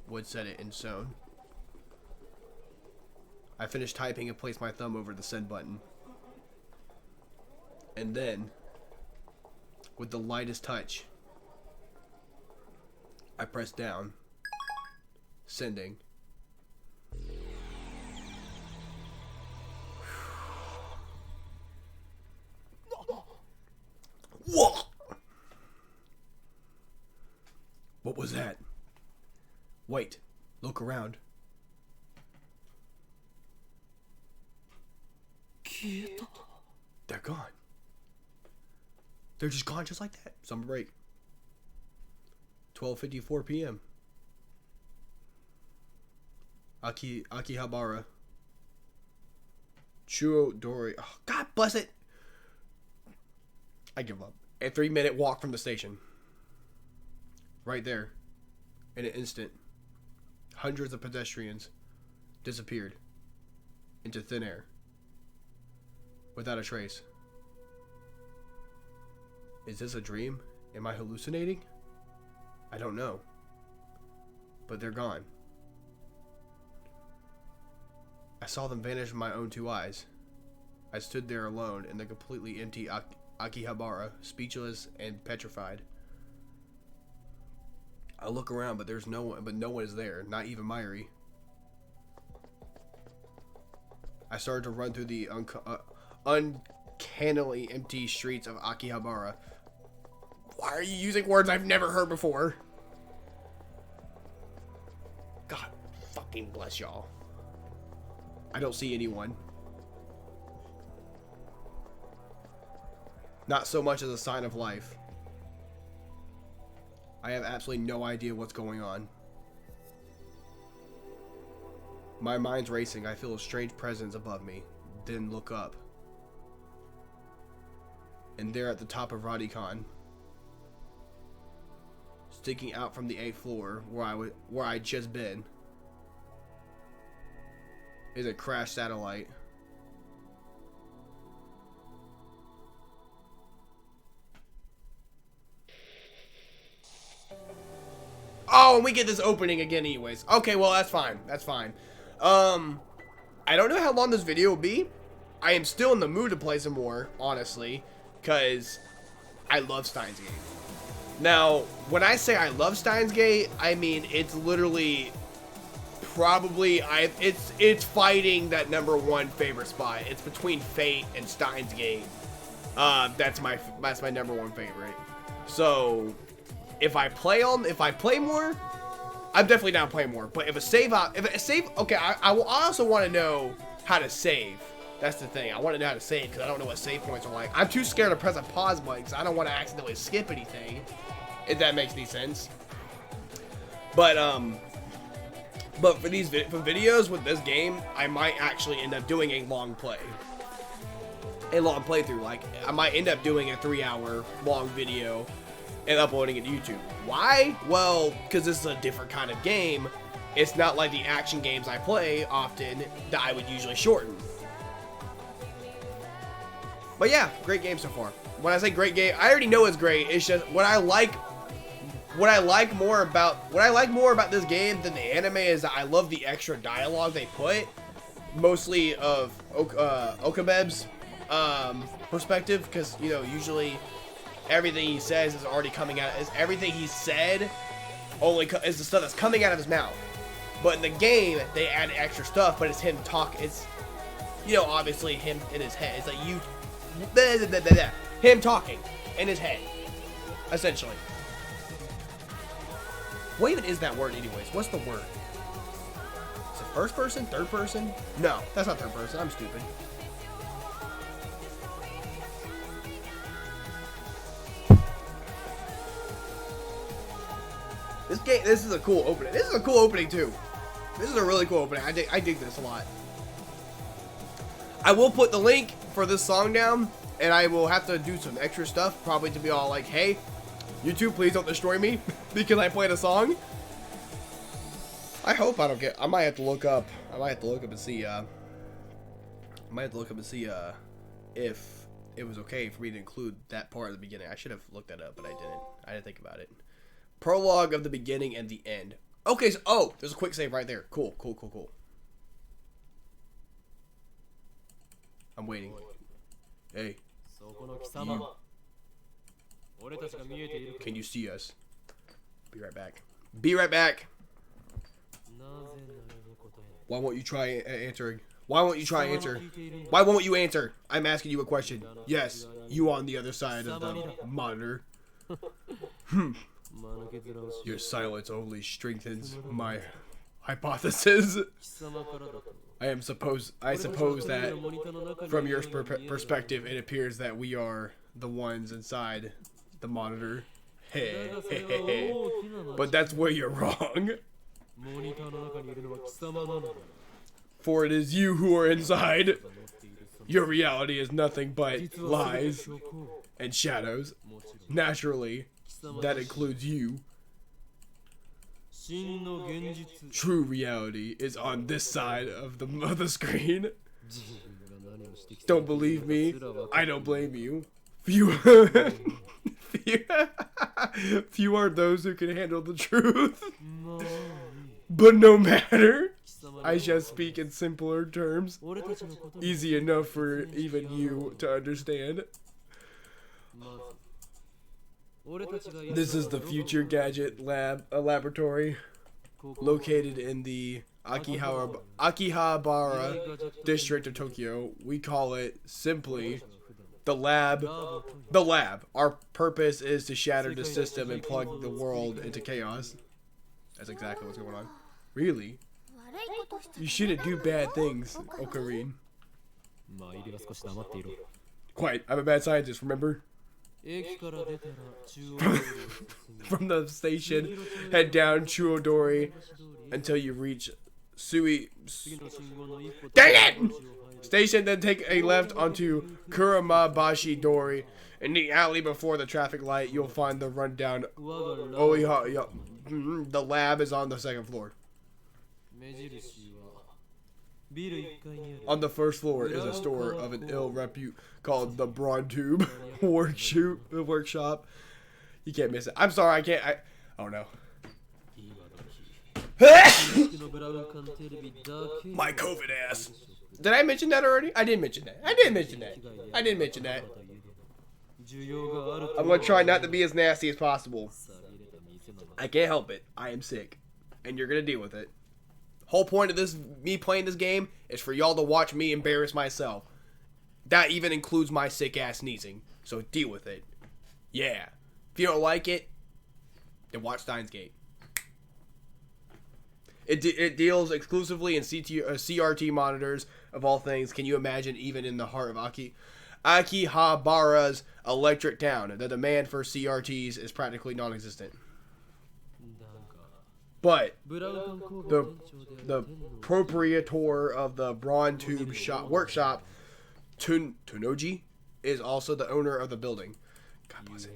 would set it in stone. I finished typing and placed my thumb over the send button. And then, with the lightest touch, I pressed down, sending. Whoa! What was that? Wait, look around. They're gone. They're just gone just like that. Summer break. 12:54 p.m. Akihabara. Chuo Dori. Oh, God bless it. I give up. A 3-minute walk from the station. Right there. In an instant. Hundreds of pedestrians disappeared into thin air. Without a trace. Is this a dream? Am I hallucinating? I don't know. But they're gone. I saw them vanish with my own 2 eyes. I stood there alone in the completely empty Akihabara, speechless and petrified. I look around, but there's no one. But no one is there, not even Myri. I started to run through the uncannily empty streets of Akihabara. Why are you using words I've never heard before? God fucking bless y'all. I don't see anyone. Not so much as a sign of life. I have absolutely no idea what's going on. My mind's racing. I feel a strange presence above me. Then look up. And there at the top of Radicon, sticking out from the 8th floor where I'd just been, is a crashed satellite. Oh, and we get this opening again anyways. Okay, well, that's fine. That's fine. I don't know how long this video will be. I am still in the mood to play some more, honestly, because I love Steins Gate. Now, when I say I love Steins Gate, I mean it's literally probably it's fighting that #1 favorite spot. It's between Fate and Steins Gate. That's my #1 favorite. So if I play more, I'm definitely down to play more. But if a save, okay, I will also want to know how to save. That's the thing. I want to know how to save because I don't know what save points are like. I'm too scared to press a pause button because I don't want to accidentally skip anything. If that makes any sense. But for these videos with this game, I might actually end up doing a long playthrough. Like I might end up doing a 3-hour long video and uploading it to YouTube. Why? Well, because this is a different kind of game. It's not like the action games I play often that I would usually shorten. But yeah, great game so far. When I say great game, I already know it's great. It's just what I like more about this game than the anime is that I love the extra dialogue they put, mostly of Okabeb's perspective, because you know usually everything he says is already coming out. Everything he said only is the stuff that's coming out of his mouth. But in the game, they add extra stuff, but it's him talk. It's, you know, obviously him in his head. It's like him talking in his head, essentially. What even is that word, anyways? What's the word? Is it first person? Third person? No, that's not third person. I'm stupid. This is a cool opening. This is a cool opening too. This is a really cool opening. I dig this a lot. I will put the link for this song down, and I will have to do some extra stuff, probably to be all like, hey, YouTube, please don't destroy me because I played a song. I hope I don't get. I might have to look up. I might have to look up and see. If it was okay for me to include that part at the beginning. I should have looked that up, but I didn't. I didn't think about it. Prologue of the beginning and the end. Okay, so there's a quick save right there. Cool. I'm waiting. Hey. Can you see us? Be right back. Be right back. Why won't you try answering? Why won't you try answer? Why won't you answer? I'm asking you a question. Yes, you on the other side of the monitor. Your silence only strengthens my hypothesis. I suppose that from your perspective, it appears that we are the ones inside the monitor. Hey. But that's where you're wrong. For it is you who are inside. Your reality is nothing but lies and shadows. Naturally, that includes you. True reality is on this side of the screen. Don't believe me? I don't blame you. Few are those who can handle the truth. But no matter, I shall speak in simpler terms. Easy enough for even you to understand. This is the Future Gadget Laboratory, located in the Akihabara district of Tokyo. We call it simply the lab. The lab. Our purpose is to shatter the system and plug the world into chaos. That's exactly what's going on. Really? You shouldn't do bad things, Ocarine. Quite. I'm a bad scientist, remember? From the station, head down Chuodori until you reach Dang it! Station, then take a left onto Kuramabashi Dori. In the alley before the traffic light, you'll find the rundown. The lab is on the second floor. On the first floor is a store of an ill repute called the Brawn Tube Workshop. You can't miss it. I'm sorry, I can't. Oh no. My COVID ass. Did I mention that already? I didn't mention that. I'm gonna try not to be as nasty as possible. I can't help it. I am sick. And you're gonna deal with it. Whole point of me playing this game is for y'all to watch me embarrass myself. That even includes my sick ass sneezing. So deal with it. Yeah. If you don't like it, then watch Steins Gate. It deals exclusively in CRT monitors of all things. Can you imagine, even in the heart of Akihabara's electric town, the demand for CRTs is practically non-existent. But the proprietor of the Brawn Tube Workshop, Tonoji, is also the owner of the building. God bless him.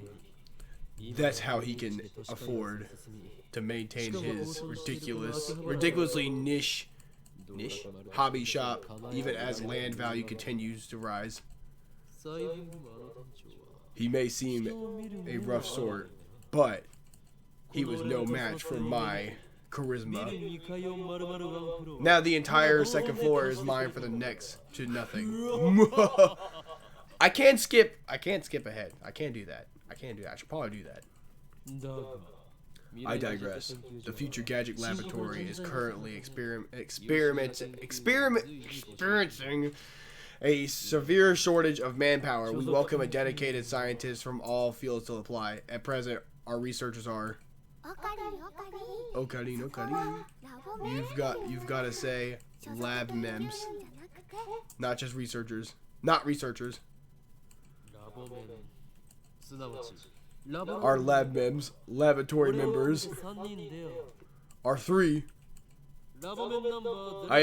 That's how he can afford to maintain his ridiculously niche hobby shop, even as land value continues to rise. He may seem a rough sort, but he was no match for my charisma. Now the entire second floor is mine for the next to nothing. I can't skip ahead. I can't do that. I should probably do that. I digress. The Future Gadget Laboratory is currently experiencing a severe shortage of manpower. We welcome a dedicated scientist from all fields to apply. At present, our researchers are Ocarine. You've got to say lab mems, not just researchers. Not researchers. Our lab mems, laboratory members, are 3. I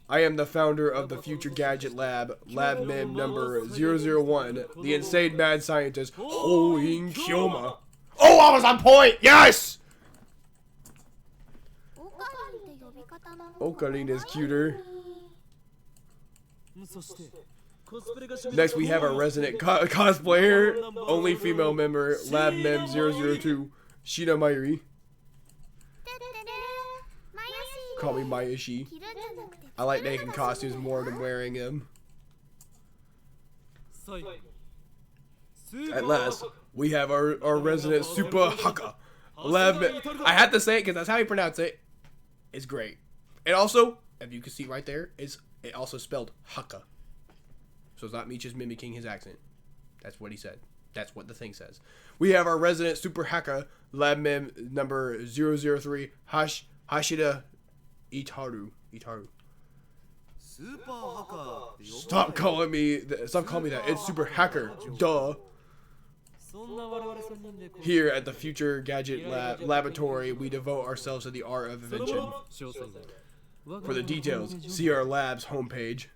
am the founder of the Future Gadget Lab, Lab Mem number 001, the insane mad scientist, Hoin Kyoma. Oh, I was on point! Yes! Ocarina is cuter. Next, we have our resident cosplayer, only female member, Lab Mem 002, Shina Mayuri. Call me Mayashi. I like making costumes more than wearing them. At last, we have our resident Super Haka. I had to say it because that's how you pronounce it. It's great. And also, if you can see right there, it also spelled Haka. So it's not me just mimicking his accent. That's what he said. That's what the thing says. We have our resident Super Haka, Lab Mem number 003, Hashida Itaru. Stop calling me that. It's Super Hacker. Duh. Here at the Future Gadget Laboratory, we devote ourselves to the art of invention. For the details, see our lab's homepage.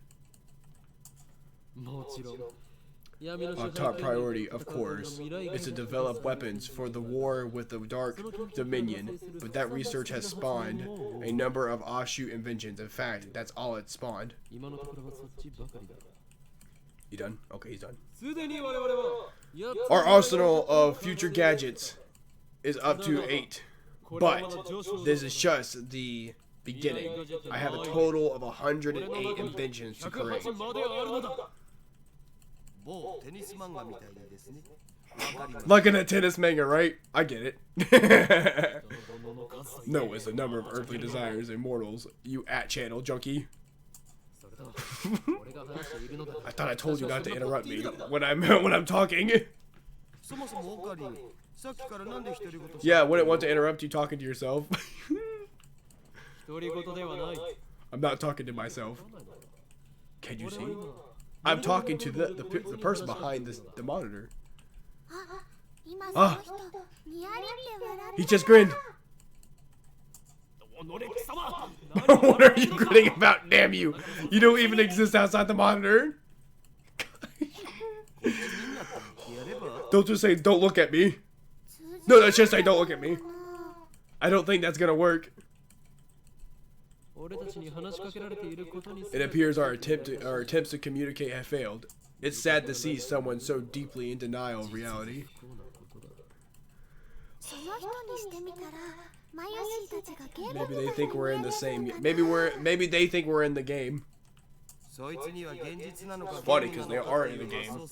Our top priority, of course, is to develop weapons for the war with the Dark Dominion, but that research has spawned a number of offshoot inventions. In fact, that's all it spawned. You done? Okay, he's done. Our arsenal of future gadgets is up to 8, but this is just the beginning. I have a total of 108 inventions to create. Like in a tennis manga, right? I get it. No, it's the number of earthly desires and mortals. You @channel junkie. I thought I told you not to interrupt me when I'm talking. Yeah, I wouldn't want to interrupt you talking to yourself. I'm not talking to myself. Can you see? I'm talking to the person behind the monitor. Ah! He just grinned. What are you grinning about? Damn you! You don't even exist outside the monitor. Don't just say "don't look at me." No, that's just say "don't look at me." I don't think that's gonna work. It appears our attempts to communicate have failed. It's sad to see someone so deeply in denial of reality. Maybe they think we're in the same. Maybe they think we're in the game. It's funny because they aren't in the game.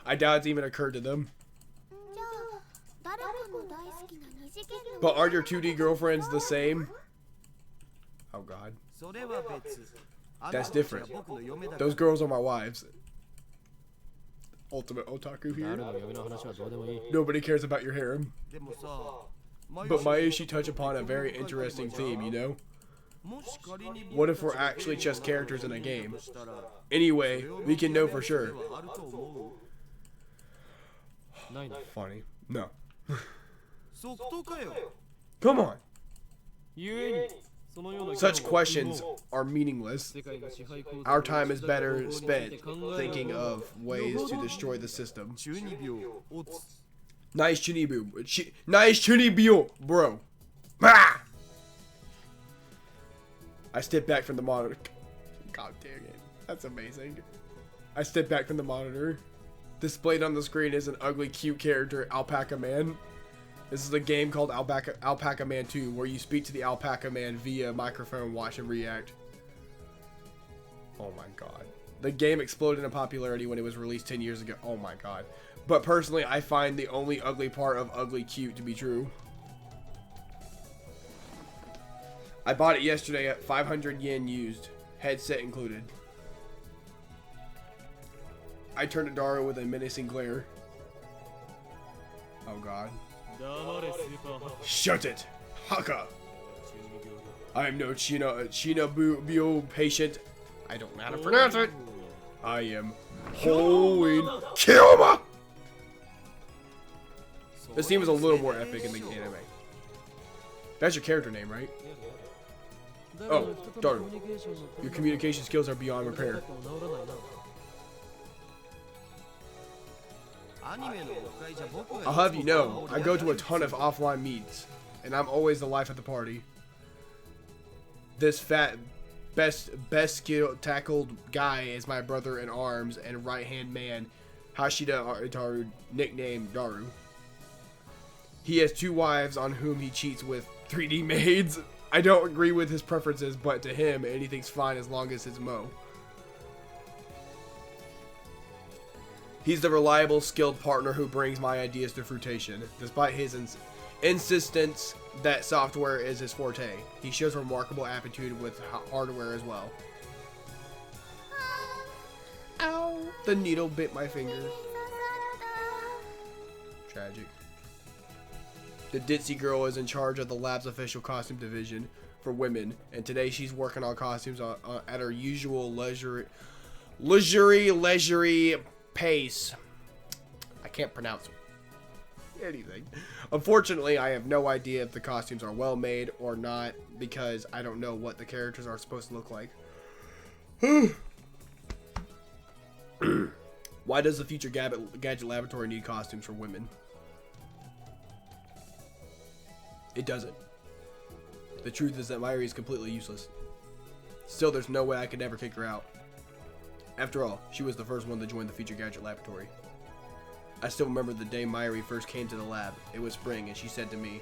I doubt it's even occurred to them. But are your 2D girlfriends the same? Oh god. That's different. Those girls are my wives. Ultimate otaku here. Nobody cares about your harem. But Maeshi touch upon a very interesting theme, you know? What if we're actually just characters in a game? Anyway, we can know for sure. Funny. No. Come on. Such questions are meaningless. Our time is better spent thinking of ways to destroy the system. Nice chunibu. Nice chunibyo, bro. Ah! I step back from the monitor. God dang it. That's amazing. I step back from the monitor. Displayed on the screen is an ugly, cute character, Alpaca Man. This is a game called Alpaca Man 2, where you speak to the Alpaca Man via microphone, watch him react. Oh my god. The game exploded in popularity when it was released 10 years ago. Oh my god. But personally, I find the only ugly part of ugly cute to be true. I bought it yesterday at 500 yen used, headset included. I turned to Daru with a menacing glare. Oh god. Shut it, Haka! I am no Chinabyo patient. I don't know how to pronounce it. I am Hoin Kyoma! This scene was a little more epic in the anime. That's your character name, right? Oh, Daru. Your communication skills are beyond repair. I'll have you know, I go to a ton of offline meets, and I'm always the life of the party. This fat, best skill tackled guy is my brother in arms and right-hand man, Hashida Itaru, nicknamed Daru. He has 2 wives on whom he cheats with 3D maids. I don't agree with his preferences, but to him, anything's fine as long as it's Mo. He's the reliable, skilled partner who brings my ideas to fruition. Despite his insistence that software is his forte, he shows remarkable aptitude with hardware as well. Ow! The needle bit my finger. Tragic. The ditzy girl is in charge of the lab's official costume division for women, and today she's working on costumes at her usual leisurely pace. I can't pronounce anything. Unfortunately, I have no idea if the costumes are well made or not because I don't know what the characters are supposed to look like. Why does the future gadget laboratory need costumes for women? It doesn't. The truth is that Mayuri is completely useless. Still, there's no way I could ever kick her out. After all, she was the first one to join the Future Gadget Laboratory. I still remember the day Mayuri first came to the lab. It was spring, and she said to me,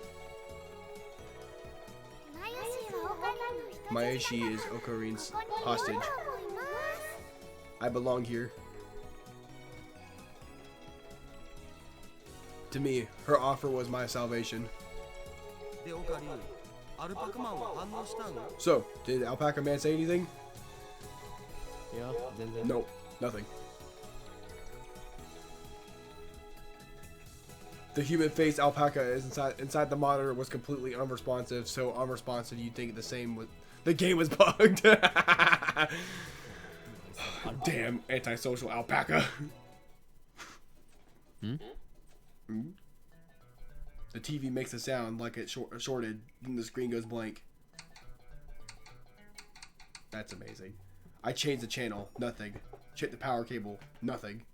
Mayashi is Okarin's hostage. I belong here. To me, her offer was my salvation. So, did Alpaca Man say anything? Nope, nothing. The human-faced alpaca is inside the monitor was completely unresponsive, so unresponsive you'd think the game was bugged. Damn antisocial alpaca. The TV makes a sound like it shorted, then the screen goes blank. That's amazing. I changed the channel, nothing. Checked the power cable, nothing.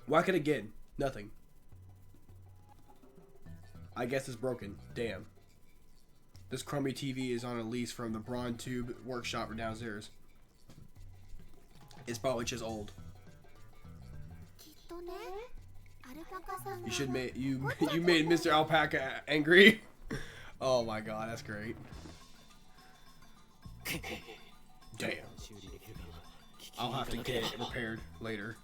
Whack it again, nothing. I guess it's broken, damn. This crummy TV is on a lease from the Braun Tube workshop downstairs. It's probably just old. You made Mr. Alpaca angry. Oh my god, that's great. Damn. I'll have to get it repaired later.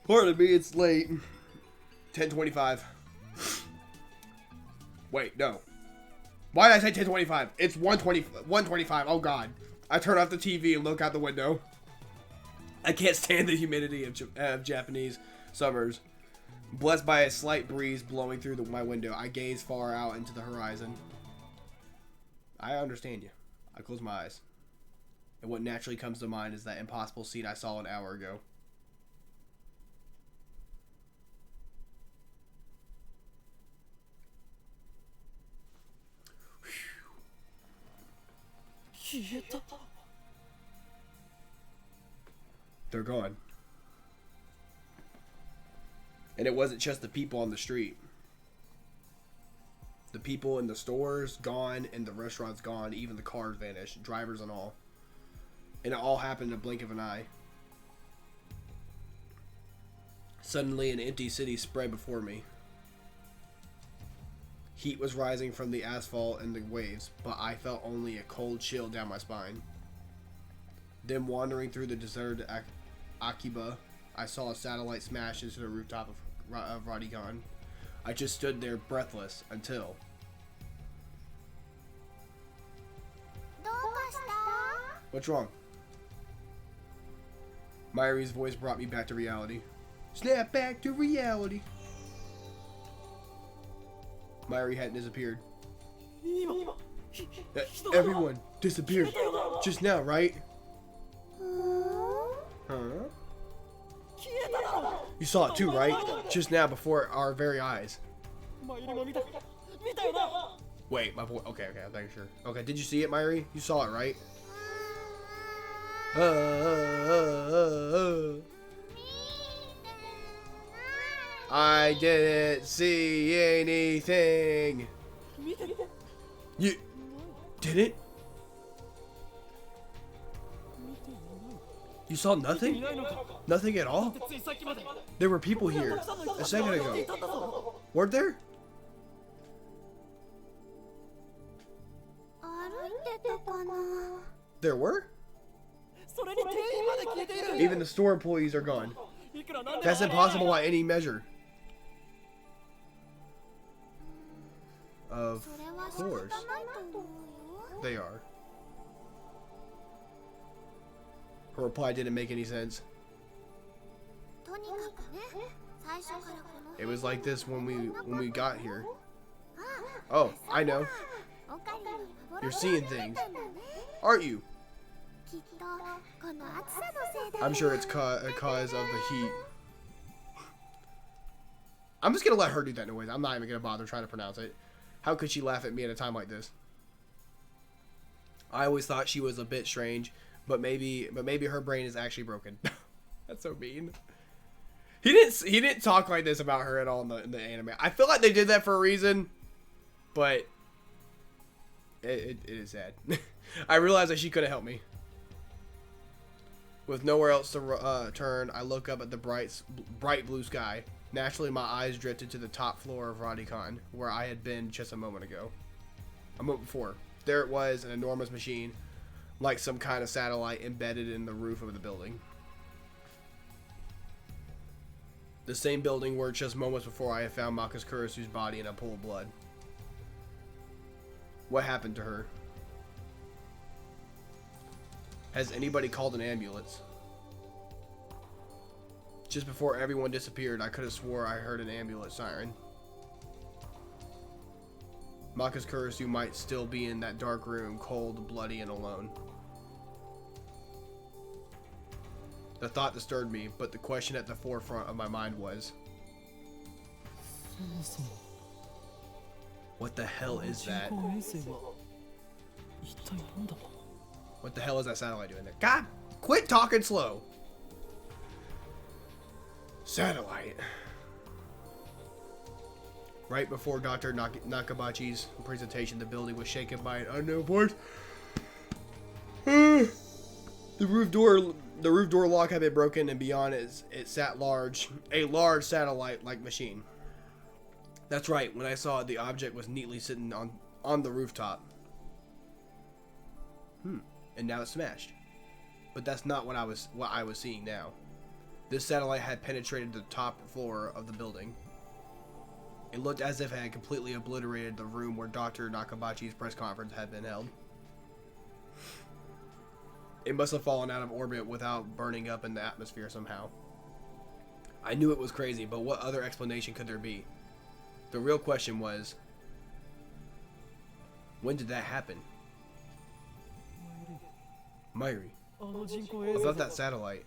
Pardon me, it's late. 10:25. Wait, no. Why did I say 10:25? It's 1:25. Oh god. I turn off the TV and look out the window. I can't stand the humidity of Japanese summers. Blessed by a slight breeze blowing through my window, I gaze far out into the horizon. I understand you. I close my eyes. And what naturally comes to mind is that impossible scene I saw an hour ago. They're gone. And it wasn't just the people on the street. The people in the stores gone, and the restaurants gone, even the cars vanished, drivers and all. And it all happened in a blink of an eye. Suddenly an empty city spread before me. Heat was rising from the asphalt and the waves, but I felt only a cold chill down my spine. Then wandering through the deserted Akiba, I saw a satellite smash into the rooftop of Radigan. I just stood there breathless until... What's wrong? Mayuri's voice brought me back to reality. Snap back to reality. Mayuri hadn't disappeared. Everyone disappeared just now, right? Huh? You saw it too, right? Just now before our very eyes. Wait, my boy. Okay, I'm not sure. Okay, did you see it, Myri? You saw it, right? I didn't see anything. You didn't? You saw nothing? Nothing at all? There were people here a second ago. Weren't there? There were? Even the store employees are gone. That's impossible by any measure. Of course. They are. Her reply didn't make any sense. It was like this when we got here. Oh, I know. You're seeing things, aren't you? I'm sure it's cause of the heat. I'm just gonna let her do that noise. I'm not even gonna bother trying to pronounce it. How could she laugh at me at a time like this? I always thought she was a bit strange, but maybe her brain is actually broken. That's so mean. He didn't talk like this about her at all in the anime. I feel like they did that for a reason, but it is sad. I realized that she couldn't help me. With nowhere else to turn, I look up at the bright blue sky. Naturally, my eyes drifted to the top floor of Radicon, where I had been just a moment before. There it was, an enormous machine, like some kind of satellite embedded in the roof of the building. The same building where just moments before I had found Marcus Kurisu's body in a pool of blood. What happened to her? Has anybody called an ambulance? Just before everyone disappeared, I could have swore I heard an ambulance siren. Marcus Kurisu might still be in that dark room, cold, bloody, and alone. The thought disturbed me, but the question at the forefront of my mind was, what the hell is that? What the hell is that satellite doing there? God, quit talking slow. Satellite. Right before Dr. Nakabachi's presentation, the building was shaken by an unknown force. The roof door lock had been broken, and beyond it sat a large satellite-like machine. That's right. When I saw it, the object was neatly sitting on the rooftop. And now it's smashed. But that's not what I was seeing now. This satellite had penetrated the top floor of the building. It looked as if it had completely obliterated the room where Dr. Nakabachi's press conference had been held. It must have fallen out of orbit without burning up in the atmosphere somehow. I knew it was crazy, but what other explanation could there be? The real question was, when did that happen? Myri, about that satellite.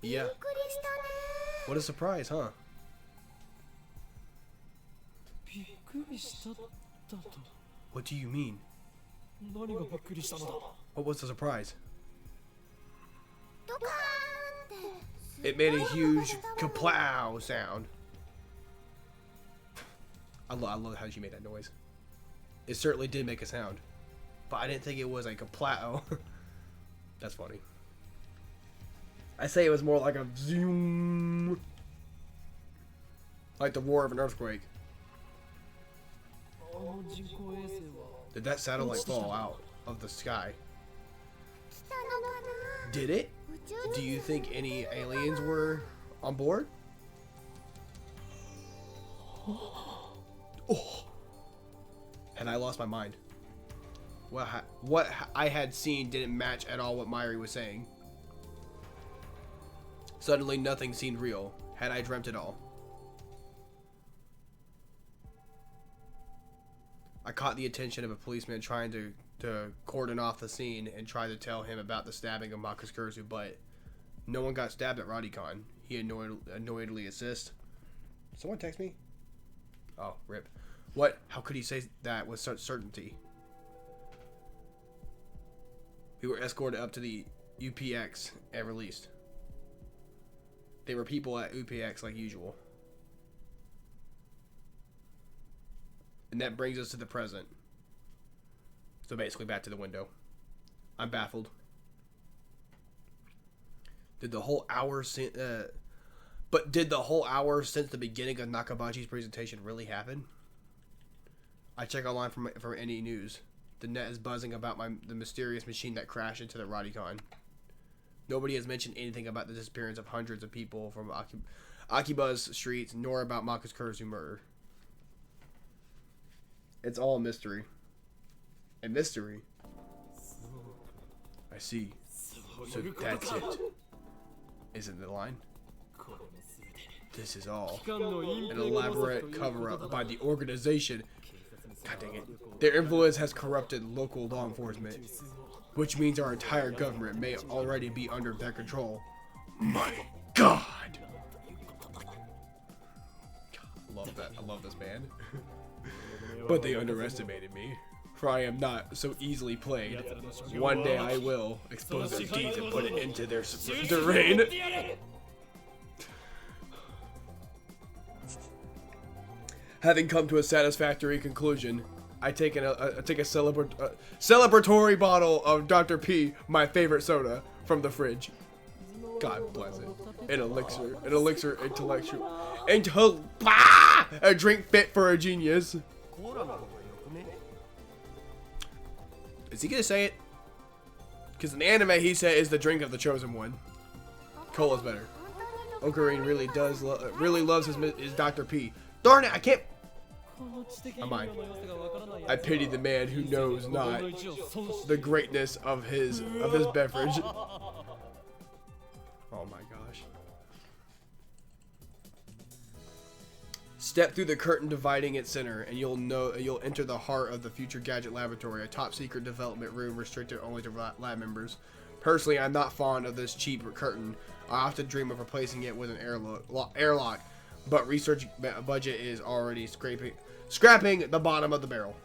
Yeah. What a surprise, huh? What do you mean? What was the surprise? It made a huge kaplow sound. I love how she made that noise. It certainly did make a sound, but I didn't think it was like a kaplow. That's funny. I say it was more like a zoom, like the roar of an earthquake. Did that satellite fall out of the sky? Did it? Do you think any aliens were on board? Oh. Had I lost my mind? What I had seen didn't match at all what Myri was saying. Suddenly, nothing seemed real. Had I dreamt it all? I caught the attention of a policeman trying to cordon off the scene and try to tell him about the stabbing of Marcus Kurisu, but No one got stabbed at RaddyCon. He annoyedly assists. Someone text me? Oh, rip. What? How could he say that with such certainty? We were escorted up to the UPX and released. They were people at UPX like usual. And that brings us to the present. So basically back to the window. I'm baffled. Did the whole hour since the beginning of Nakabachi's presentation really happen? I check online for any news. The net is buzzing about the mysterious machine that crashed into the RaddyCon. Nobody has mentioned anything about the disappearance of hundreds of people from Akiba's streets, nor about Maku's murder. It's all a mystery. A mystery? I see. So that's it. Isn't the line? This is all an elaborate cover-up by the organization. God dang it. Their influence has corrupted local law enforcement, which means our entire government may already be under their control. My God! I love that. I love this band. But they underestimated me, for I am not so easily played. One day I will expose their deeds and put it into their reign. Having come to a satisfactory conclusion, I take a celebratory bottle of Dr. P, my favorite soda, from the fridge. God bless it. An elixir intellectual, a drink fit for a genius. Is he gonna say it? Because in the anime, he said is the drink of the chosen one. Cola's better. Ocarina really loves his Dr. P. Darn it, I can't. I pity the man who knows not the greatness of his beverage. Oh my gosh. Step through the curtain dividing its center, and you'll enter the heart of the Future Gadget Laboratory, a top secret development room restricted only to lab members. Personally, I'm not fond of this cheap curtain. I often dream of replacing it with an airlock, but research budget is already scrapping the bottom of the barrel.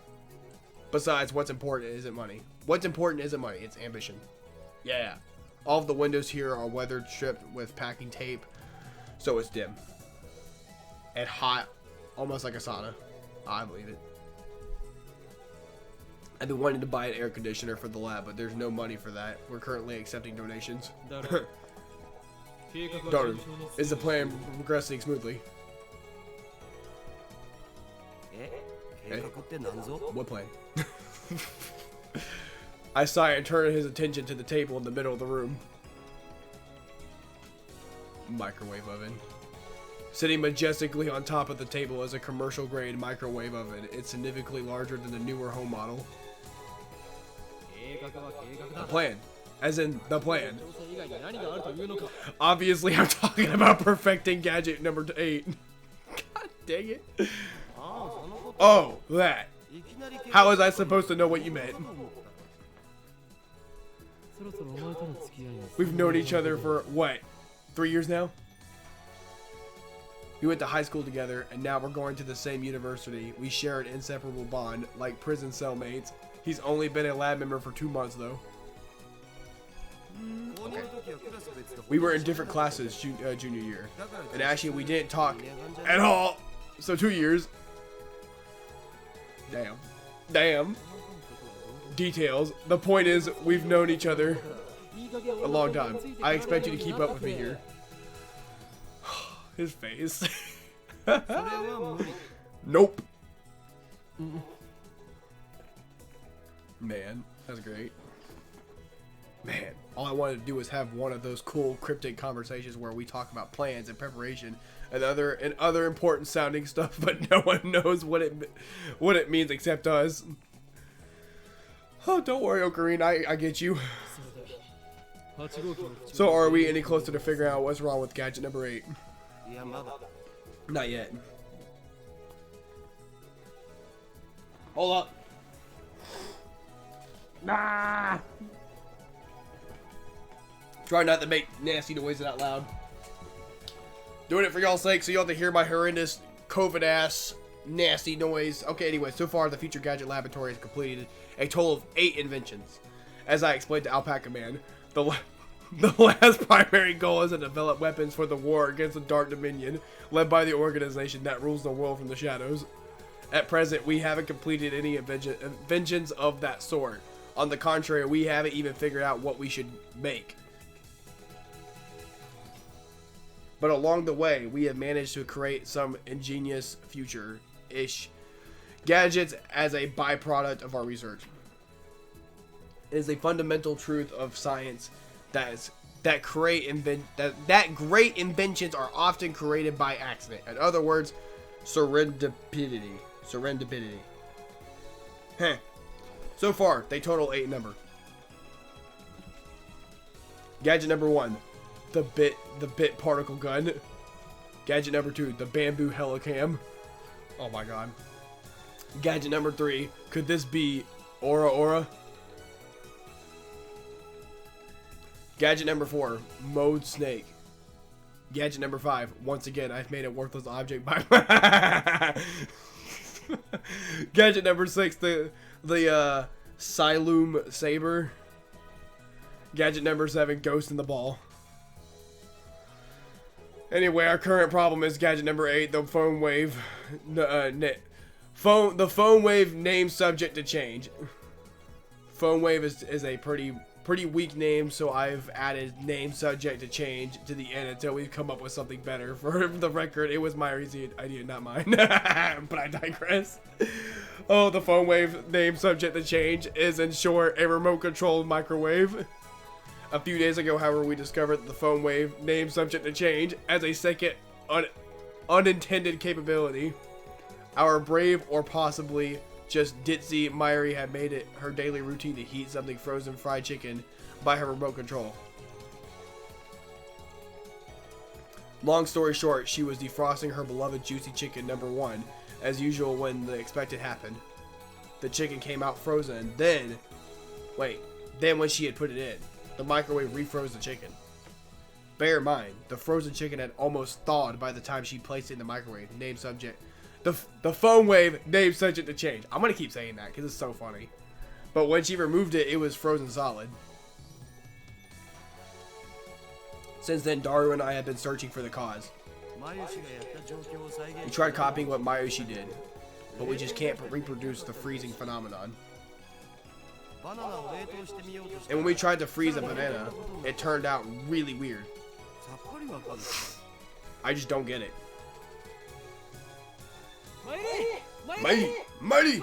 Besides, what's important isn't money. It's ambition. Yeah. All of the windows here are weathered, stripped with packing tape, so it's dim and hot, almost like a sauna. I believe it. I've been wanting to buy an air conditioner for the lab, but there's no money for that. We're currently accepting donations. Darn. Is the plan progressing smoothly? Hey? What plan? I sigh and turn his attention to the table in the middle of the room. Microwave oven. Sitting majestically on top of the table is a commercial-grade microwave oven. It's significantly larger than the newer home model. The plan. As in, the plan. Obviously, I'm talking about perfecting gadget number 8. God dang it. Oh, that. How was I supposed to know what you meant? We've known each other for, what, 3 years now? We went to high school together, and now we're going to the same university. We share an inseparable bond, like prison cellmates. He's only been a lab member for 2 months, though. Okay. We were in different classes junior year, and actually we didn't talk at all. So 2 years. Damn. Details. The point is, we've known each other a long time. I expect you to keep up with me here. His face. Nope. Man, that's great. Man, all I wanted to do was have one of those cool cryptic conversations where we talk about plans and preparation and other important sounding stuff, but no one knows what it means except us. Oh, don't worry, Ocarina, I get you. So are we any closer to figuring out what's wrong with gadget number 8? Not yet. Hold up. Nah. Try not to make nasty noises out loud. Doing it for y'all's sake, so you don't have to hear my horrendous COVID-ass nasty noise. Okay, anyway, so far the Future Gadget Laboratory has completed a total of 8 inventions. As I explained to Alpaca Man, the last primary goal is to develop weapons for the war against the Dark Dominion, led by the organization that rules the world from the shadows. At present, we haven't completed any inventions of that sort. On the contrary, we haven't even figured out what we should make. But along the way, we have managed to create some ingenious future-ish gadgets as a byproduct of our research. It is a fundamental truth of science that great inventions are often created by accident. In other words, serendipity. So far, they total 8 in number. Gadget number 1, the bit particle gun. Gadget number 2, the bamboo helicam. Oh my god. Gadget number 3, could this be Aura? Gadget number 4, mode snake. Gadget number 5, once again, I've made a worthless object by Gadget number 6, the Siloom saber. Gadget number 7, ghost in the ball. Anyway, our current problem is gadget number 8, the phone wave. The phone wave name subject to change. Phone wave is a pretty weak name, so I've added name subject to change to the end until we've come up with something better. For the record, it was Myri's idea, not mine. But I digress. Oh, the phone wave name subject to change is, in short, a remote controlled microwave. A few days ago, however, we discovered that the phone wave name subject to change as a second unintended capability. Our brave, or possibly just ditzy Myri, had made it her daily routine to heat something frozen fried chicken by her remote control. Long story short, she was defrosting her beloved juicy chicken number 1, as usual when the expected happened. The chicken came out frozen, then when she had put it in, the microwave refroze the chicken. Bear in mind, the frozen chicken had almost thawed by the time she placed it in the microwave. Name subject. The phone wave name subject to change. I'm going to keep saying that because it's so funny. But when she removed it, it was frozen solid. Since then, Daru and I have been searching for the cause. We tried copying what Mayushi did, but we just can't reproduce the freezing phenomenon. And when we tried to freeze a banana, it turned out really weird. I just don't get it. Mighty!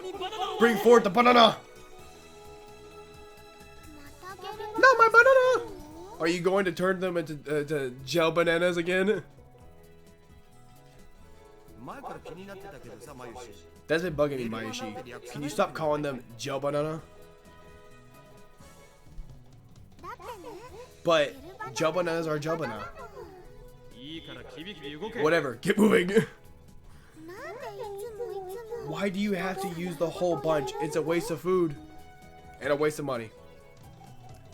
Bring forth the banana! Not my banana! Are you going to turn them into gel bananas again? That's been bugging me, Mayushi. Can you stop calling them gel banana? But gel bananas are gel banana. Whatever, get moving. Why do you have to use the whole bunch? It's a waste of food and a waste of money.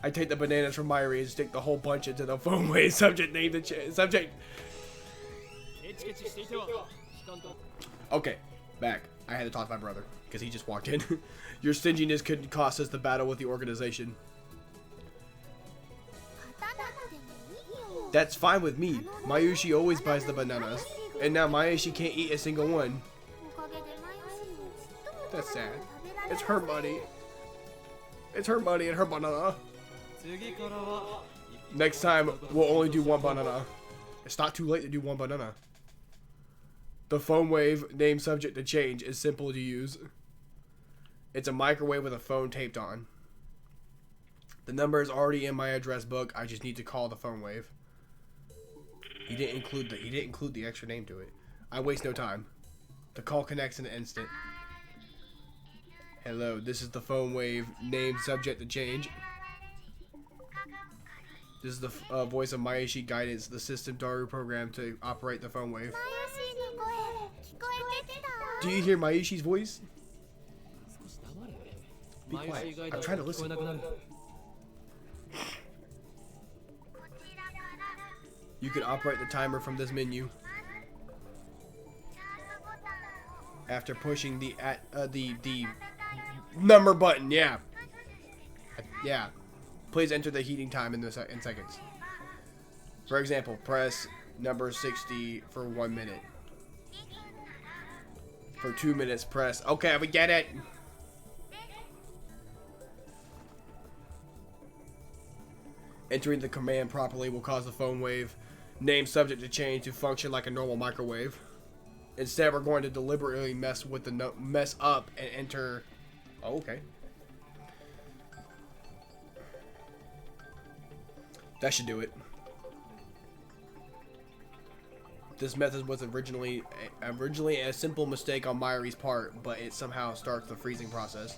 I take the bananas from Myri and stick the whole bunch into the phone wave subject name the subject. Okay, back. I had to talk to my brother because he just walked in. Your stinginess could cost us the battle with the organization. That's fine with me. Mayushi always buys the bananas, and now Mayushi can't eat a single one. That's sad. It's her money. It's her money and her banana. Next time, we'll only do one banana. It's not too late to do one banana. The phone wave name subject to change is simple to use. It's a microwave with a phone taped on. The number is already in my address book. I just need to call the phone wave. He didn't include the extra name to it. I waste no time. The call connects in an instant. Hello, this is the phone wave name subject to change. This is the voice of Mayushi Guidance, the system Daru program to operate the phone wave. Do you hear Mayushi's voice? Be quiet. I'm trying to listen. You can operate the timer from this menu. After pushing the number button, yeah. Yeah. Please enter the heating time in seconds. For example, press number 60 for 1 minute. For 2 minutes, press. Okay, we get it. Entering the command properly will cause the phone wave name subject to change to function like a normal microwave. Instead, we're going to deliberately mess up and enter. Oh, okay. That should do it. This method was originally a simple mistake on Mayuri's part, but it somehow starts the freezing process.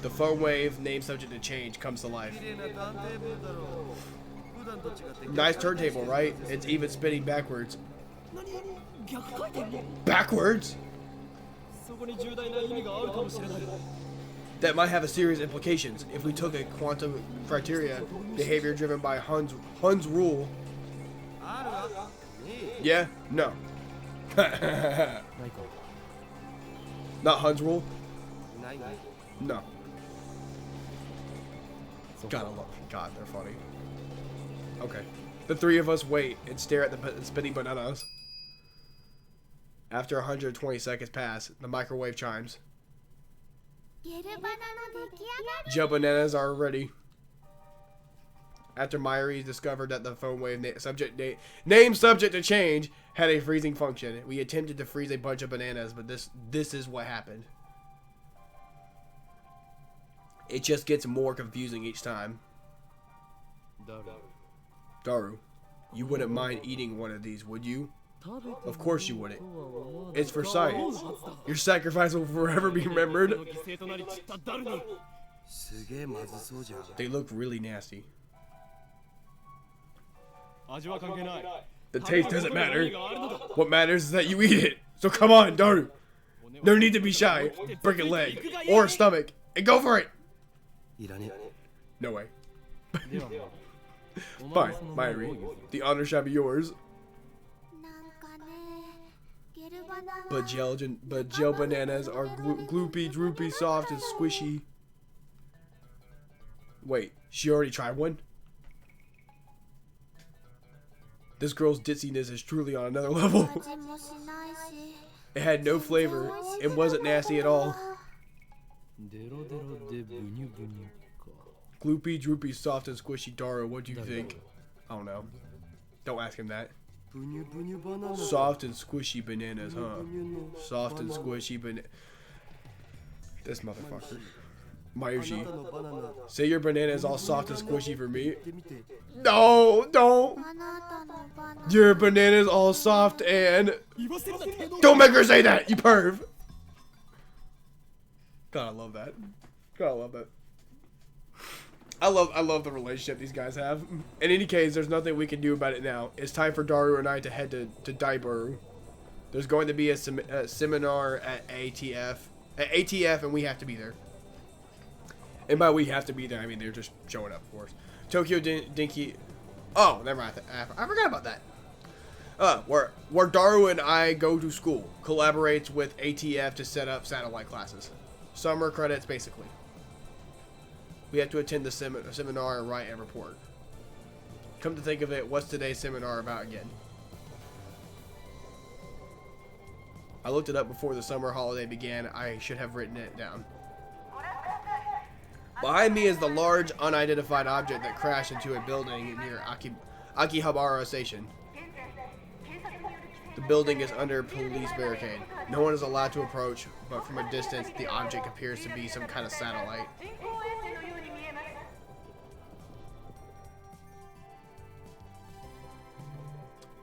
The phone wave, name subject to change, comes to life. Nice turntable, right? It's even spinning backwards. Backwards? That might have a serious implications. If we took a quantum criteria, behavior driven by Hund's rule. Yeah? No. Not Hund's rule? No. God, they're funny. Okay. The three of us wait and stare at the spinning bananas. After 120 seconds pass, the microwave chimes. Gel bananas are ready. After Mayuri discovered that the phone wave name subject to change had a freezing function, we attempted to freeze a bunch of bananas, but this is what happened. It just gets more confusing each time. Daru, you wouldn't mind eating one of these, would you? Of course you wouldn't. It's for science. Your sacrifice will forever be remembered. They look really nasty. The taste doesn't matter. What matters is that you eat it. So come on, Daru. No need to be shy. Break a leg or a stomach and go for it. No way. Fine, Mayuri. The honor shall be yours. But gel bananas are gloopy, droopy, soft, and squishy. Wait, she already tried one? This girl's ditziness is truly on another level. It had no flavor. It wasn't nasty at all. Gloopy, droopy, soft, and squishy. Daru, what do you think? I don't know. Don't ask him that. Soft and squishy bananas, huh? Soft and squishy banana. This motherfucker. Mayushi, say your banana is all soft and squishy for me. No, don't. Your banana is all soft and... Don't make her say that, you perv. God, I love that. God, I love that. I love the relationship these guys have. In any case, there's nothing we can do about it now. It's time for Daru and I to head to Daiburu. There's going to be a seminar at ATF, and we have to be there. And by we have to be there, I mean they're just showing up, of course. Tokyo Dinky. Oh, never mind. I forgot about that. Where Daru and I go to school, collaborates with ATF to set up satellite classes. Summer credits, basically. We have to attend the seminar and write a report. Come to think of it, what's today's seminar about again? I looked it up before the summer holiday began. I should have written it down. Behind me is the large, unidentified object that crashed into a building near Akihabara Station. The building is under police barricade. No one is allowed to approach, but from a distance, the object appears to be some kind of satellite.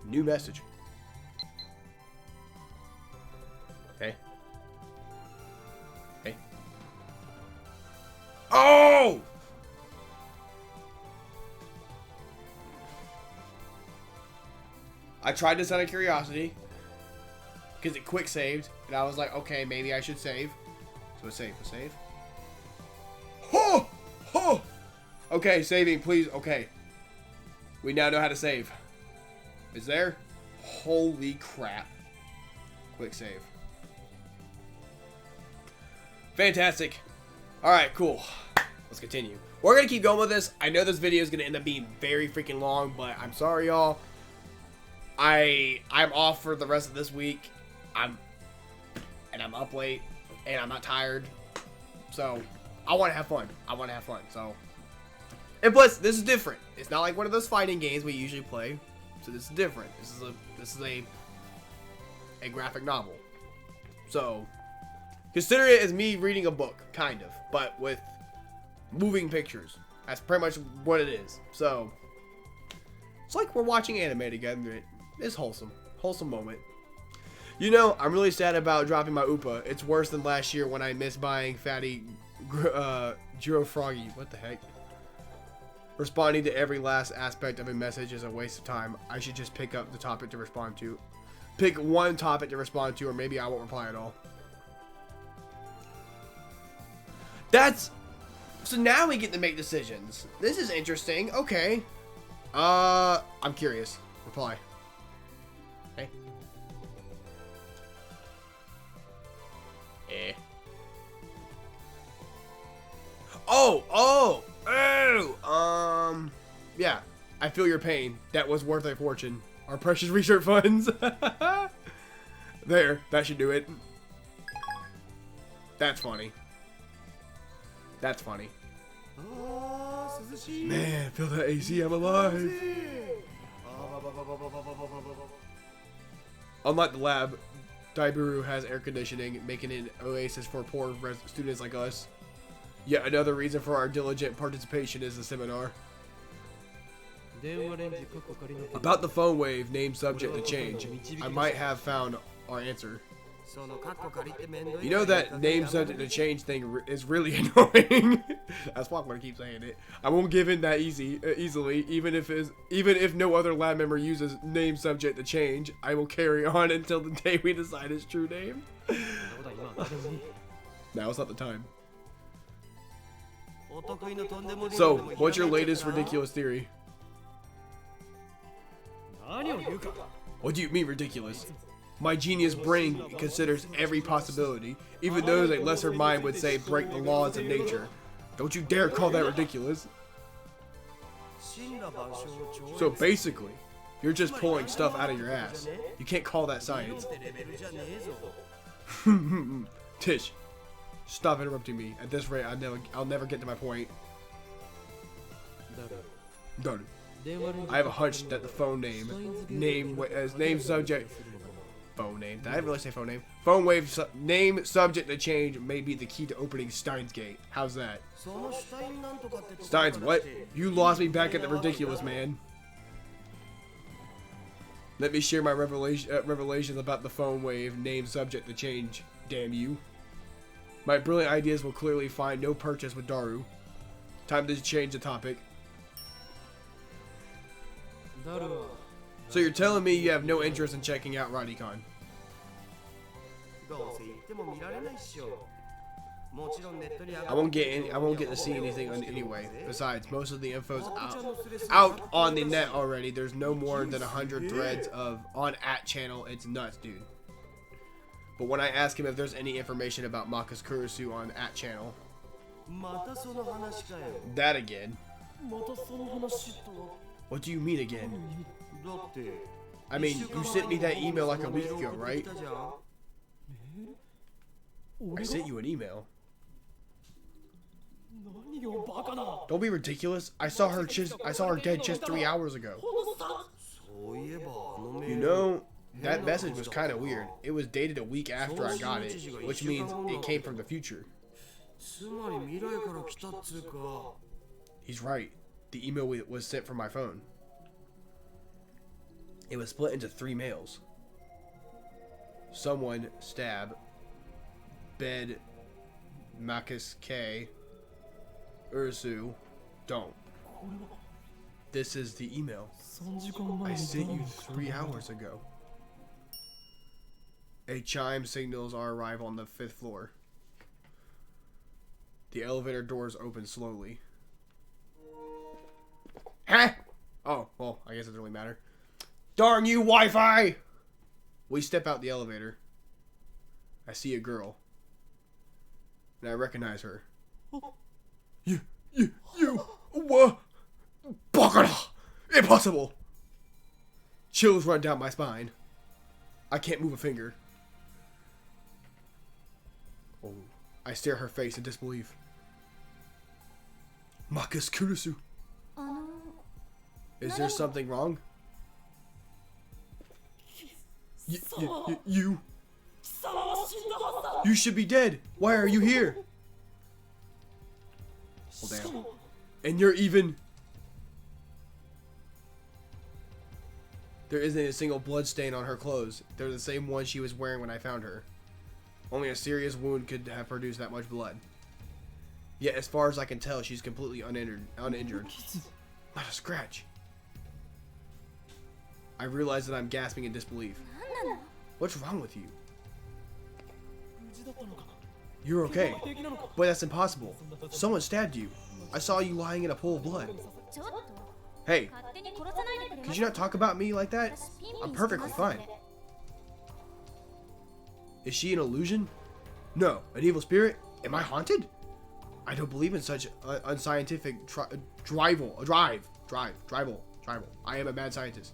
New message. Hey. Hey. Oh! I tried this out of curiosity because it quick saved, and I was like, okay, maybe I should save. So it's save. Oh! Oh! Okay, saving, please. Okay. We now know how to save. Is there? Holy crap. Quick save. Fantastic. Alright, cool. Let's continue. We're going to keep going with this. I know this video is going to end up being very freaking long, but I'm sorry, y'all. I'm off for the rest of this week. I'm up late, and I'm not tired. So, I want to have fun. So, and plus, this is different. It's not like one of those fighting games we usually play. So this is different. This is a graphic novel. So, consider it as me reading a book, kind of, but with moving pictures. That's pretty much what it is. So, it's like we're watching anime together. It's wholesome. Wholesome moment. You know, I'm really sad about dropping my Upa. It's worse than last year when I missed buying Fatty Jiro Froggy. What the heck? Responding to every last aspect of a message is a waste of time. I should just pick up the topic to respond to. Pick one topic to respond to, or maybe I won't reply at all. So now we get to make decisions. This is interesting. Okay. I'm curious. Reply. Okay. Yeah. I feel your pain. That was worth a fortune. Our precious research funds. There. That should do it. That's funny. That's funny. Man, feel the AC. I'm alive. Unlike the lab, Daiburu has air conditioning, making it an oasis for poor students like us. Yet another reason for our diligent participation is the seminar. About the phone wave, name subject to change. I might have found our answer. You know that name subject to change thing is really annoying. That's why I'm gonna keep saying it. I won't give in that easily, even if no other lab member uses name subject to change. I will carry on until the day we decide his true name. Now it's not the time. So, what's your latest ridiculous theory? What do you mean ridiculous? My genius brain considers every possibility, even those a lesser mind would say break the laws of nature. Don't you dare call that ridiculous. So basically, you're just pulling stuff out of your ass. You can't call that science. Tish, stop interrupting me. At this rate, I'll never get to my point. Done. I have a hunch that the phone name subject. Phone name. Did I really say phone name? Phone wave name subject to change may be the key to opening Steins Gate. How's that? Steins, what? You lost me back at the ridiculous, man. Let me share my revelations about the phone wave name subject to change. Damn you. My brilliant ideas will clearly find no purchase with Daru. Time to change the topic. So you're telling me you have no interest in checking out Radicon? I won't get to see anything anyway. Besides, most of the info's out on the net already. There's no more than 100 threads on @channel. It's nuts, dude. But when I ask him if there's any information about Makas Kurusu on @channel, that again. What do you mean again? I mean, you sent me that email like a week ago, right? I sent you an email. Don't be ridiculous. I saw her dead just 3 hours ago. You know, that message was kind of weird. It was dated a week after I got it, which means it came from the future. He's right. The email was sent from my phone. It was split into 3 mails. Someone stab. Bed. Makas K. Ursu. Don't. This is the email. I sent you 3 hours ago. A chime signals our arrival on the 5th floor. The elevator doors open slowly. Huh? Oh, well, I guess it doesn't really matter. Darn you, Wi-Fi! We step out the elevator. I see a girl. And I recognize her. You, what? Bakara! Impossible! Chills run down my spine. I can't move a finger. Oh, I stare at her face in disbelief. Makas Kurusu. Is there something wrong? You should be dead. Why are you here? Oh, damn. And you're even... There isn't a single blood stain on her clothes. They're the same ones she was wearing when I found her. Only a serious wound could have produced that much blood. Yet, as far as I can tell, she's completely uninjured. Not a scratch. I realize that I'm gasping in disbelief. What's wrong with you? You're okay. But that's impossible. Someone stabbed you. I saw you lying in a pool of blood. Hey, could you not talk about me like that? I'm perfectly fine. Is she an illusion? No, an evil spirit? Am I haunted? I don't believe in such unscientific drivel. I am a mad scientist.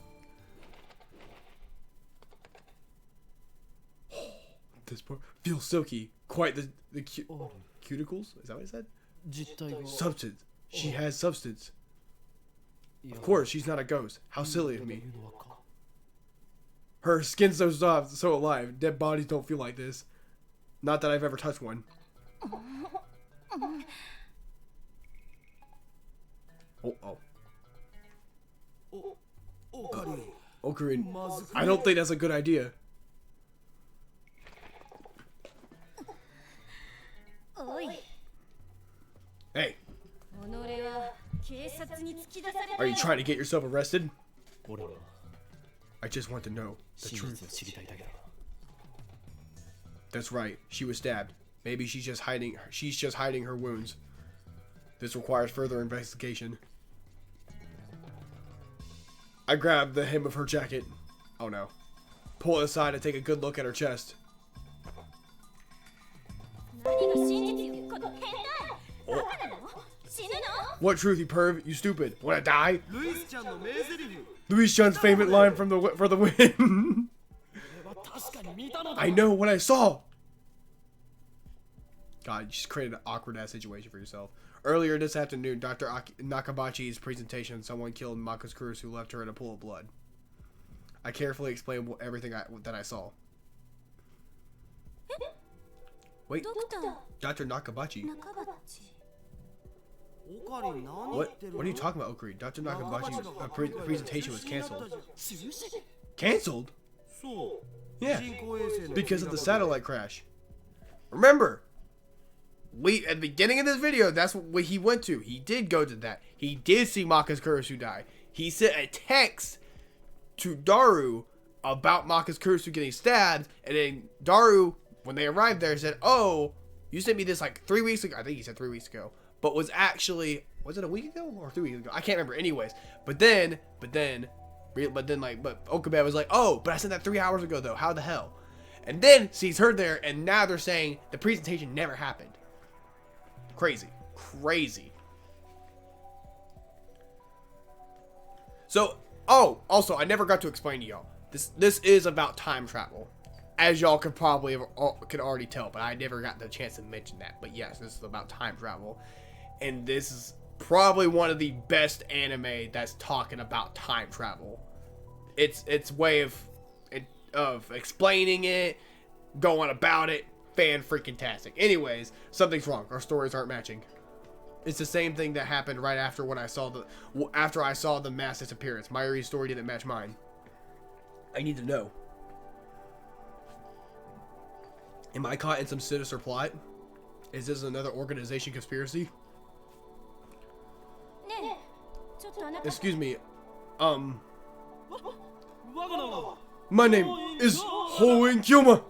This part feels silky. Quite the cuticles? Is that what it said? Substance. She has substance. Of course, she's not a ghost. How silly of me. Her skin's so soft, so alive. Dead bodies don't feel like this. Not that I've ever touched one. Oh. Okarin. I don't think that's a good idea. Hey. Are you trying to get yourself arrested? I just want to know the truth. That's right. She was stabbed. Maybe she's just hiding her wounds. This requires further investigation. I grab the hem of her jacket. Oh no. Pull it aside and take a good look at her chest. What truth, you perv? You stupid. Wanna die? Louise-chan's favorite line for the win. I know what I saw. God, you just created an awkward ass situation for yourself. Earlier this afternoon, Dr. Nakabachi's presentation, someone killed Mako's Kurus who left her in a pool of blood. I carefully explained everything that I saw. Wait, Dr. Nakabachi? What are you talking about, Okuri? Dr. Nakabachi's presentation was cancelled. Cancelled? Yeah, because of the satellite crash. Remember, at the beginning of this video, that's what he went to. He did go to that. He did see Maka's Kurisu die. He sent a text to Daru about Maka's Kurisu getting stabbed, and then Daru, when they arrived there, said, "Oh, you sent me this like 3 weeks ago." I think he said 3 weeks ago, but was it a week ago or 3 weeks ago? I can't remember. Anyways, but then Okabe was like, "Oh, but I sent that 3 hours ago though. How the hell?" And then sees her there, and now they're saying the presentation never happened. Crazy. So, also, I never got to explain to y'all. This is about time travel, as y'all could already tell, but I never got the chance to mention that. But yes, this is about time travel, and this is probably one of the best anime that's talking about time travel. Its way of explaining it, going about it, fan-freaking-tastic. Anyways, something's wrong. Our stories aren't matching. It's the same thing that happened right after after I saw the mass disappearance. Mayuri's story didn't match mine. I need to know. Am I caught in some sinister plot? Is this another organization conspiracy? Excuse me. My name is Hoen Kyoma.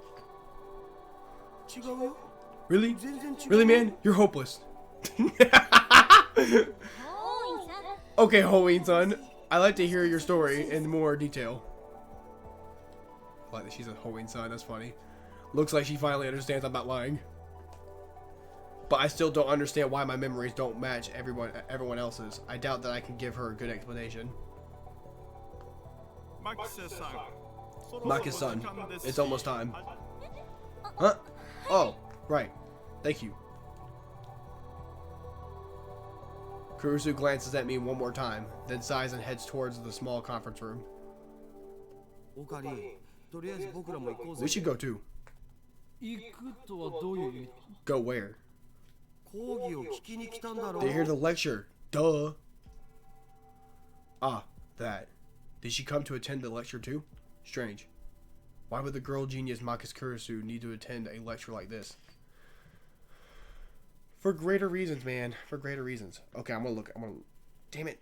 Really? Really, man? You're hopeless. Okay, Hoen-san. I'd like to hear your story in more detail. I like that she's a hoeing son. That's funny. Looks like she finally understands I'm not lying. But I still don't understand why my memories don't match everyone else's. I doubt that I can give her a good explanation. Maki-san, it's almost time. Huh? Oh, right. Thank you. Kurusu glances at me one more time, then sighs and heads towards the small conference room. We should go too. Go where? To hear the lecture. Duh. Ah, that. Did she come to attend the lecture too? Strange. Why would the girl genius Maki Kurusu need to attend a lecture like this? For greater reasons, man. For greater reasons. Okay, I'm gonna look. Damn it.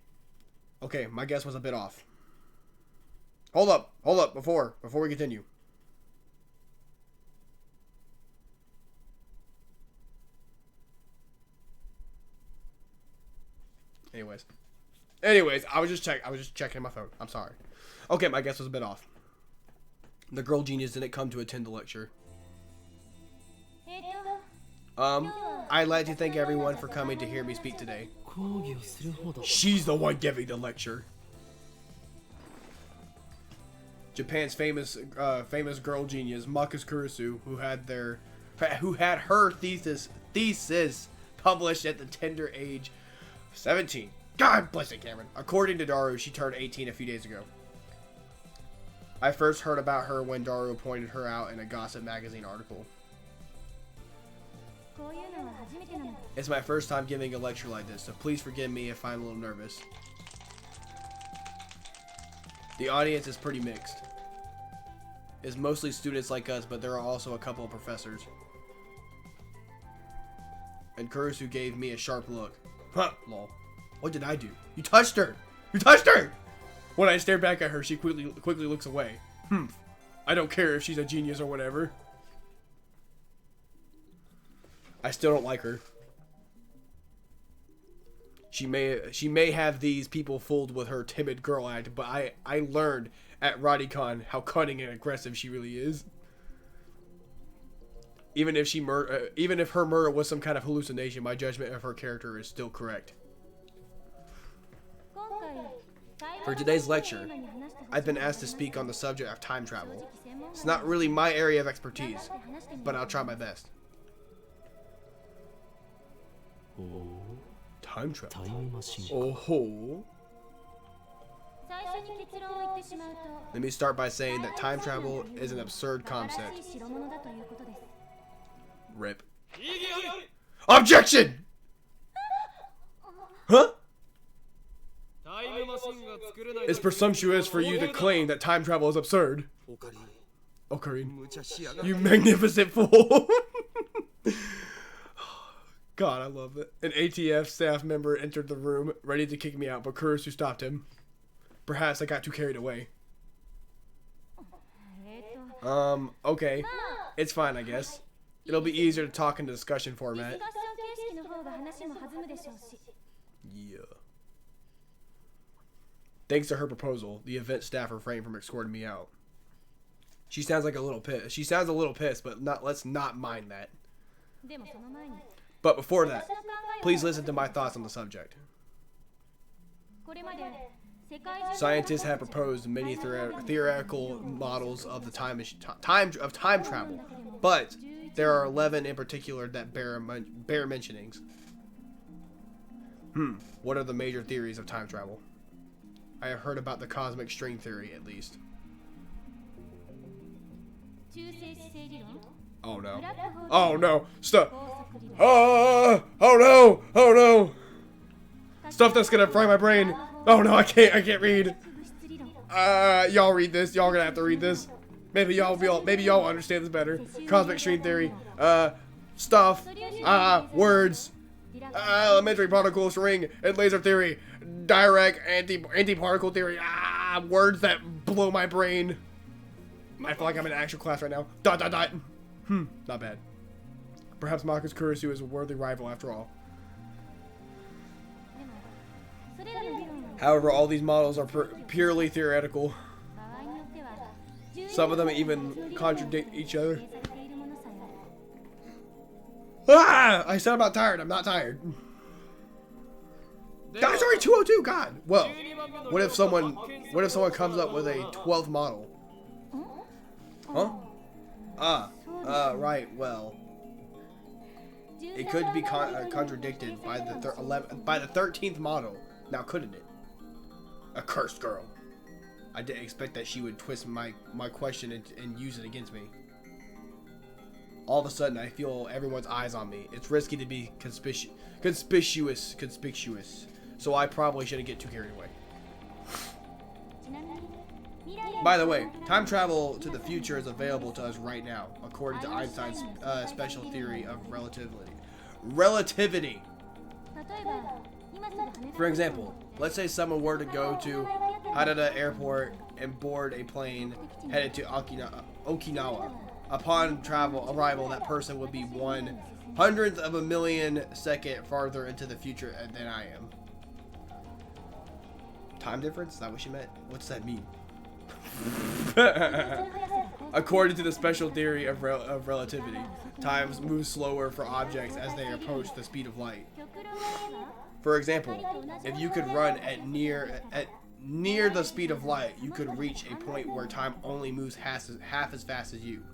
Okay, my guess was a bit off. Hold up. Before we continue. Anyways, I was just checking my phone. I'm sorry. Okay, my guess was a bit off. The girl genius didn't come to attend the lecture. I'd like to thank everyone for coming to hear me speak today. She's the one giving the lecture. Japan's famous girl genius Maki Kurusu, who had her thesis published at the tender age of 17. God bless it, Cameron. According to Daru, she turned 18 a few days ago. I first heard about her when Daru pointed her out in a gossip magazine article. It's my first time giving a lecture like this, so please forgive me if I'm a little nervous. The audience is pretty mixed. It's mostly students like us, but there are also a couple of professors. And Kurusu gave me a sharp look. Huh, lol. What did I do? You touched her! You touched her! When I stare back at her, she quickly looks away. I don't care if she's a genius or whatever. I still don't like her. She may have these people fooled with her timid girl act, but I learned at Radicon how cunning and aggressive she really is. Even if her murder was some kind of hallucination, my judgment of her character is still correct. For today's lecture, I've been asked to speak on the subject of time travel. It's not really my area of expertise, but I'll try my best. Time travel. Oh. Let me start by saying that time travel is an absurd concept. Rip. Objection! Huh? It's presumptuous for you to claim that time travel is absurd. Ocarine. You magnificent fool. God, I love it. An ATF staff member entered the room, ready to kick me out, but Kurusu stopped him. Perhaps I got too carried away. Okay. It's fine, I guess. It'll be easier to talk in the discussion format. Yeah. Thanks to her proposal, the event staff refrained from escorting me out. She sounds like a little pissed. She sounds a little pissed, but let's not mind that. But before that, please listen to my thoughts on the subject. Scientists have proposed many theoretical models of the time travel, but there are 11 in particular that bear mentionings. What are the major theories of time travel? I have heard about the cosmic string theory, at least. Oh no. Oh no. Stuff. Oh no. Oh no. Stuff that's gonna fry my brain. Oh no, I can't read. Y'all read this. Y'all gonna have to read this. Maybe y'all understand this better. Cosmic string theory. Stuff. Words. Elementary particle string and laser theory. Direct anti-particle theory. Words that blow my brain. I feel like I'm in actual class right now. ... Not bad. Perhaps Maki Kurusu is a worthy rival after all. However, all these models are purely theoretical. Some of them even contradict each other. Ah! I said I'm not tired. I'm not tired. That's already 202. God. Well, what if someone comes up with a 12th model? Huh? Right. Well, it could be contradicted by the 13th model. Now, couldn't it? A cursed girl. I didn't expect that she would twist my question and use it against me. All of a sudden, I feel everyone's eyes on me. It's risky to be conspicuous. So I probably shouldn't get too carried away. By the way, time travel to the future is available to us right now, according to Einstein's special theory of relativity. For example, let's say someone were to go to Haneda Airport and board a plane headed to Okinawa. Upon arrival, that person would be 1/100th of a million second farther into the future than I am. Time difference? Is that what she meant? What's that mean? According to the special theory of relativity, time moves slower for objects as they approach the speed of light. For example, if you could run at near the speed of light, you could reach a point where time only moves half as fast as you.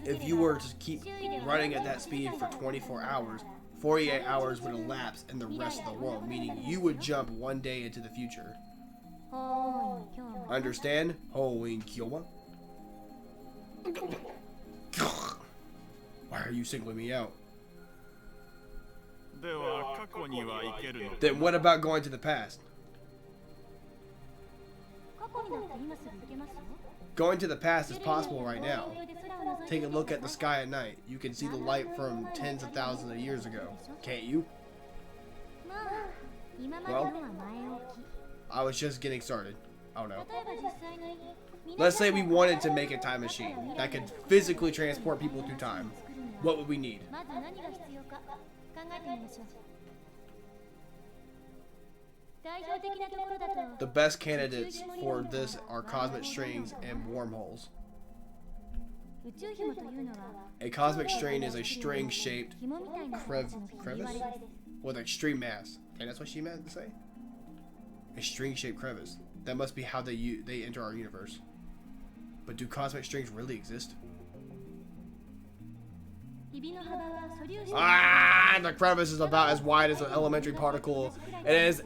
If you were to keep running at that speed for 24 hours, 48 hours would elapse in the rest of the world, meaning you would jump one day into the future. Understand? Why are you singling me out? Then what about going to the past? Going to the past is possible right now. Take a look at the sky at night. You can see the light from tens of thousands of years ago. Can't you? Well, I was just getting started. Oh no. Let's say we wanted to make a time machine that could physically transport people through time. What would we need? The best candidates for this are cosmic strings and wormholes. A cosmic string is a string-shaped crevice with extreme mass. Okay, that's what she meant to say? A string-shaped crevice. That must be how they enter our universe. But do cosmic strings really exist? The crevice is about as wide as an elementary particle and is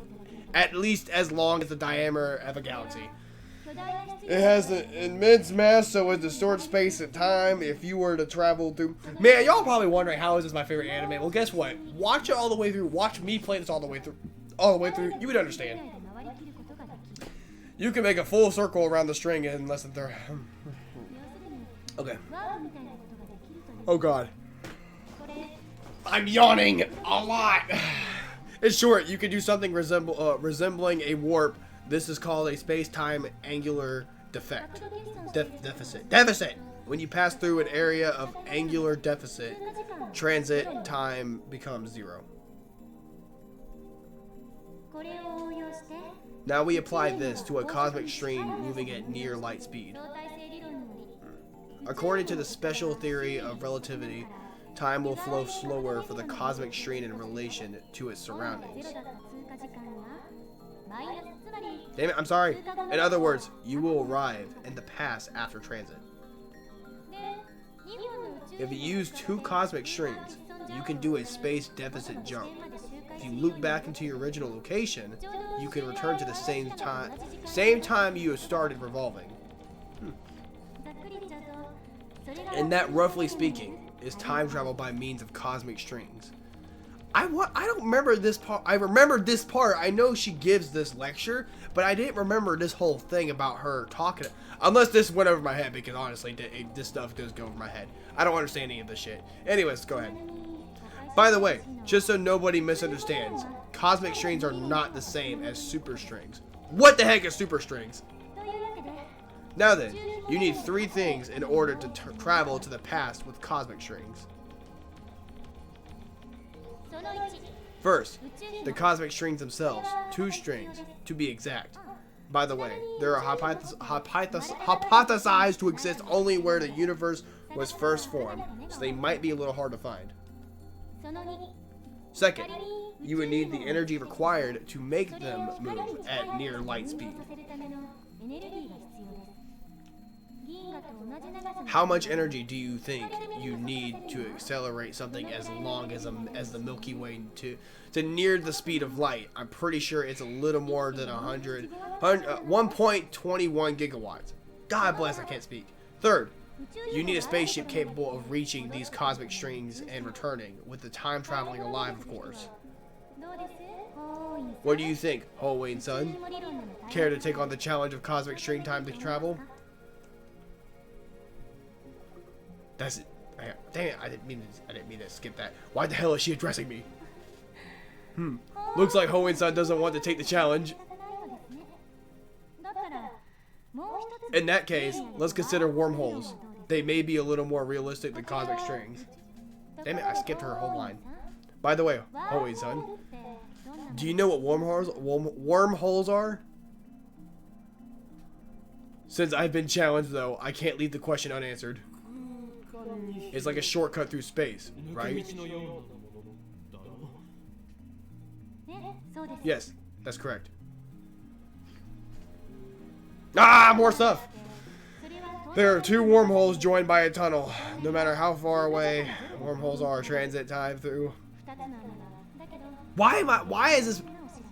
at least as long as the diameter of a galaxy. It has an immense mass, so it distorts space and time. If you were to travel through... Man, y'all probably wondering how is this my favorite anime. Well, guess what? Watch it all the way through. Watch me play this all the way through. You would understand. You can make a full circle around the string in less than 30. Okay. Oh, God. I'm yawning a lot. In short, you can do something resembling a warp. This is called a space-time angular deficit. When you pass through an area of angular deficit, transit time becomes 0. Now we apply this to a cosmic string moving at near light speed. According to the special theory of relativity, time will flow slower for the cosmic string in relation to its surroundings. Damn it, I'm sorry. In other words, you will arrive in the past after transit. If you use 2 cosmic strings, you can do a space deficit jump. If you loop back into your original location, you can return to the same time you started revolving. And that, roughly speaking, is time travel by means of cosmic strings. I don't remember this part. I remembered this part. I know she gives this lecture, but I didn't remember this whole thing about her talking. Unless this went over my head, because honestly, this stuff does go over my head. I don't understand any of this shit. Anyways, go ahead. By the way, just so nobody misunderstands, cosmic strings are not the same as superstrings. What the heck is superstrings? Now then, you need 3 things in order to travel to the past with cosmic strings. First, the cosmic strings themselves, 2 strings to be exact. By the way, they are hypothesized to exist only where the universe was first formed, so they might be a little hard to find. Second, you would need the energy required to make them move at near light speed. How much energy do you think you need to accelerate something as long as the Milky Way to near the speed of light? I'm pretty sure it's a little more than 1.21 gigawatts. God bless, I can't speak. Third, you need a spaceship capable of reaching these cosmic strings and returning, with the time traveling alive, of course. What do you think, Ho-Wayne son? Care to take on the challenge of cosmic string time to travel? That's it. Dang it! I didn't mean to skip that. Why the hell is she addressing me? Looks like Ho-Wayne son doesn't want to take the challenge. In that case, let's consider wormholes. They may be a little more realistic than cosmic strings. Damn it! I skipped her whole line. By the way, Ho-Wayne son, do you know what wormholes are? Since I've been challenged, though, I can't leave the question unanswered. It's like a shortcut through space, right? Yes, that's correct. Ah, more stuff! There are 2 wormholes joined by a tunnel. No matter how far away wormholes are, transit time through. Why is this?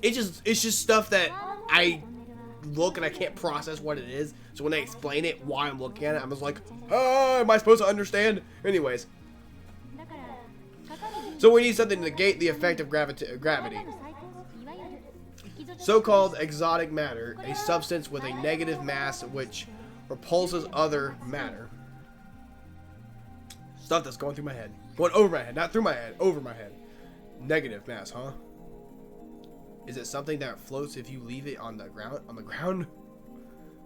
It's just stuff that I look and I can't process what it is. So when they explain it, why I'm looking at it, I'm just like, oh, am I supposed to understand? Anyways. So we need something to negate the effect of gravity. So-called exotic matter, a substance with a negative mass which repulses other matter. Stuff that's going through my head. Going over my head, not through my head, over my head. Negative mass, huh? Is it something that floats if you leave it on the ground?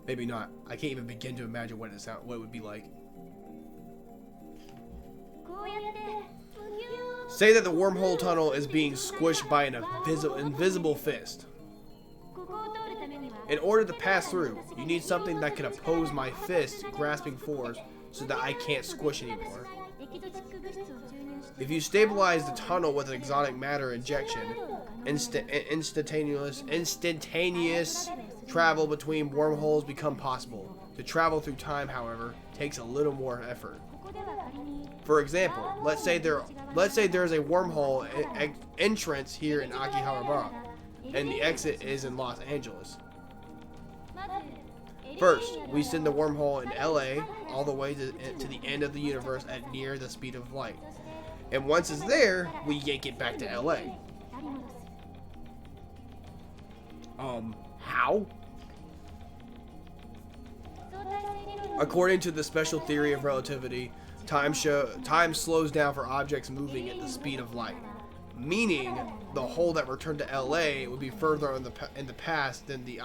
Maybe not. I can't even begin to imagine what it would be like. Say that the wormhole tunnel is being squished by an invisible fist. In order to pass through, you need something that can oppose my fist grasping force so that I can't squish anymore. If you stabilize the tunnel with an exotic matter injection, instantaneous travel between wormholes become possible. To travel through time, however, takes a little more effort. For example, let's say there's a wormhole entrance here in Akihabara, and the exit is in Los Angeles. First, we send the wormhole in LA all the way to the end of the universe at near the speed of light. And once it's there, we yank it back to LA. How? According to the special theory of relativity, time slows down for objects moving at the speed of light. Meaning, the hole that returned to LA would be further in the past than the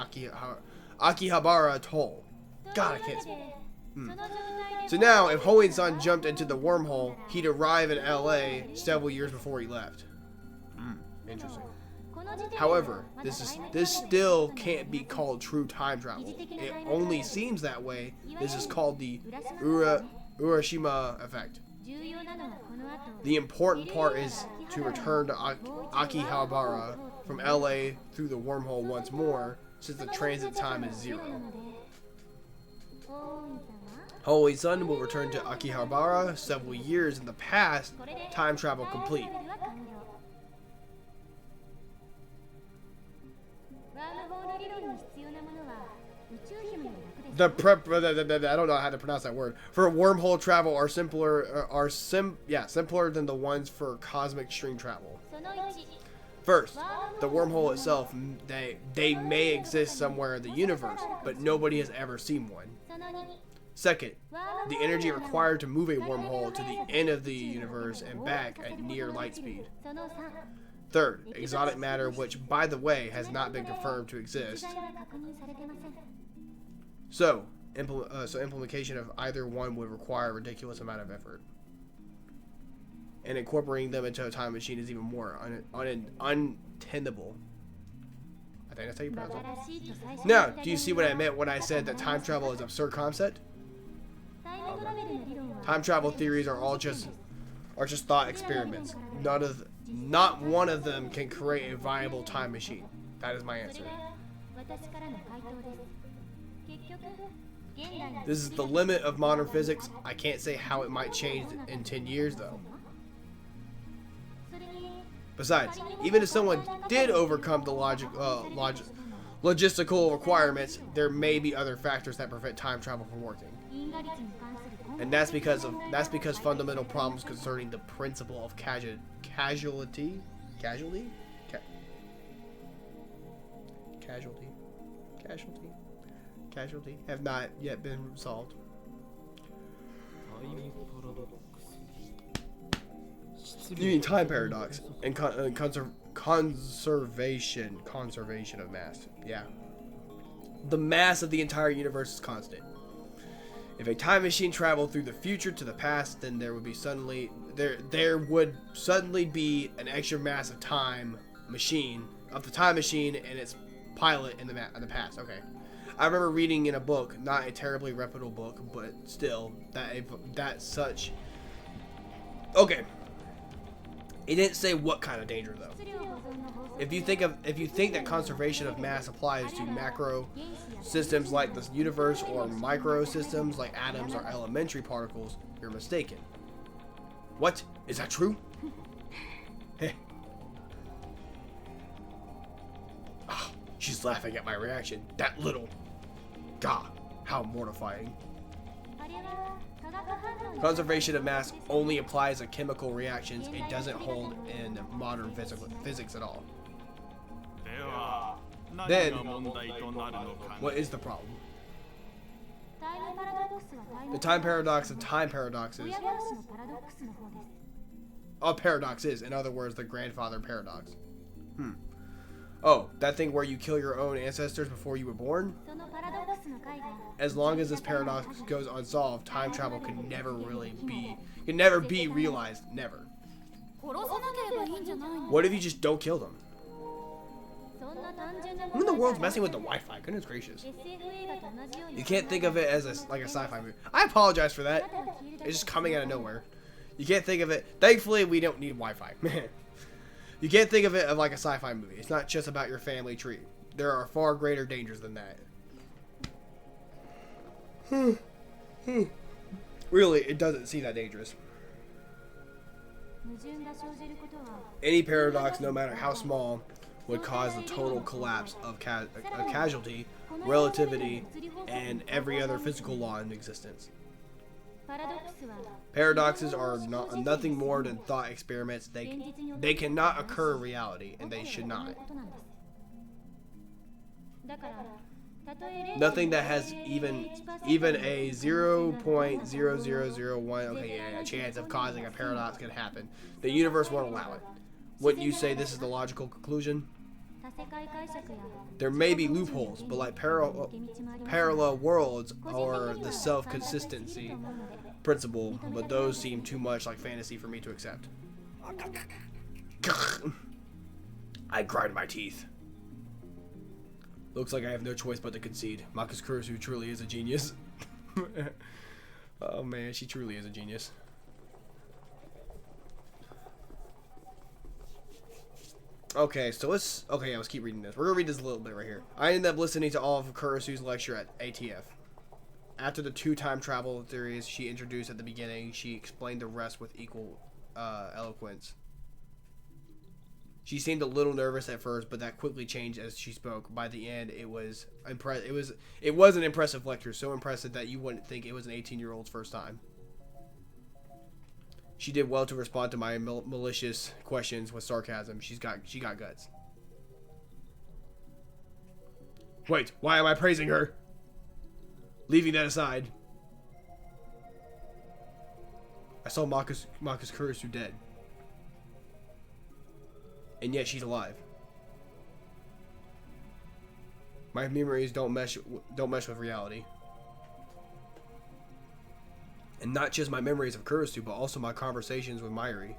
Akihabara toll. God, I can't speak. So now, if Ho-Wayne-san jumped into the wormhole, he'd arrive in LA several years before he left. Interesting. However, this still can't be called true time travel. It only seems that way. This is called the Urashima effect. The important part is to return to Akihabara from LA through the wormhole once more, since the transit time is 0. Ho-Wayne-san will return to Akihabara several years in the past, time travel complete. I don't know how to pronounce that word. For wormhole travel are simpler than the ones for cosmic string travel. First, the wormhole itself, they may exist somewhere in the universe, but nobody has ever seen one. Second, the energy required to move a wormhole to the end of the universe and back at near light speed. Third, exotic matter, which, by the way, has not been confirmed to exist. So implementation of either one would require a ridiculous amount of effort. and incorporating them into a time machine is even more untenable. I think that's how you pronounce it. Now, do you see what I meant when I said that time travel is an absurd concept? Time travel theories are just thought experiments. Not one of them can create a viable time machine. That is my answer. This is the limit of modern physics. I can't say how it might change in 10 years, though. Besides, even if someone did overcome the logistical requirements, there may be other factors that prevent time travel from working. And that's because fundamental problems concerning the principle of casualty have not yet been solved. You mean time paradox and conservation of mass. Yeah. The mass of the entire universe is constant. If a time machine traveled through the future to the past, then there would suddenly be an extra mass of time machine and its pilot in the past. Okay. I remember reading in a book, not a terribly reputable book, but still that such. Okay. It didn't say what kind of danger though. If you think that conservation of mass applies to macro systems like the universe or micro systems like atoms or elementary particles, you're mistaken. What? Is that true? Hey. Oh, she's laughing at my reaction. That little. God, how mortifying. Conservation of mass only applies to chemical reactions. It doesn't hold in modern physics at all. Then, what is the problem? The time paradox of time paradoxes. Oh, paradox is, in other words, the grandfather paradox. Oh, that thing where you kill your own ancestors before you were born? As long as this paradox goes unsolved, time travel can never be realized. Never. What if you just don't kill them? Who in the world's messing with the Wi-Fi? Goodness gracious. You can't think of it as like a sci-fi movie. I apologize for that. It's just coming out of nowhere. You can't think of it. Thankfully, we don't need Wi-Fi. You can't think of it as like a sci-fi movie. It's not just about your family tree. There are far greater dangers than that. Really, it doesn't seem that dangerous. Any paradox, no matter how small, would cause the total collapse of causality, relativity, and every other physical law in existence. Paradoxes are nothing more than thought experiments. They cannot occur in reality, and they should not. Nothing that has even a 0.0001 chance of causing a paradox can happen. The universe won't allow it. Wouldn't you say this is the logical conclusion? There may be loopholes, but like parallel worlds or the self-consistency principle, but those seem too much like fantasy for me to accept. I grind my teeth. Looks like I have no choice but to concede. Marcus Kurusu truly is a genius. Oh man, she truly is a genius. Okay, so let's keep reading this. We're gonna read this a little bit right here. I ended up listening to all of Kurusu's lecture at ATF. After the two time travel theories she introduced at the beginning, she explained the rest with equal eloquence. She seemed a little nervous at first, but that quickly changed as she spoke. By the end, it was an impressive lecture, so impressive that you wouldn't think it was an 18-year-old's first time. She did well to respond to my malicious questions with sarcasm. She got guts. Wait, why am I praising her? Leaving that aside, I saw Marcus Kurusu dead. And yet she's alive. My memories don't mesh with reality. And not just my memories of Kurusu, but also my conversations with Mayuri.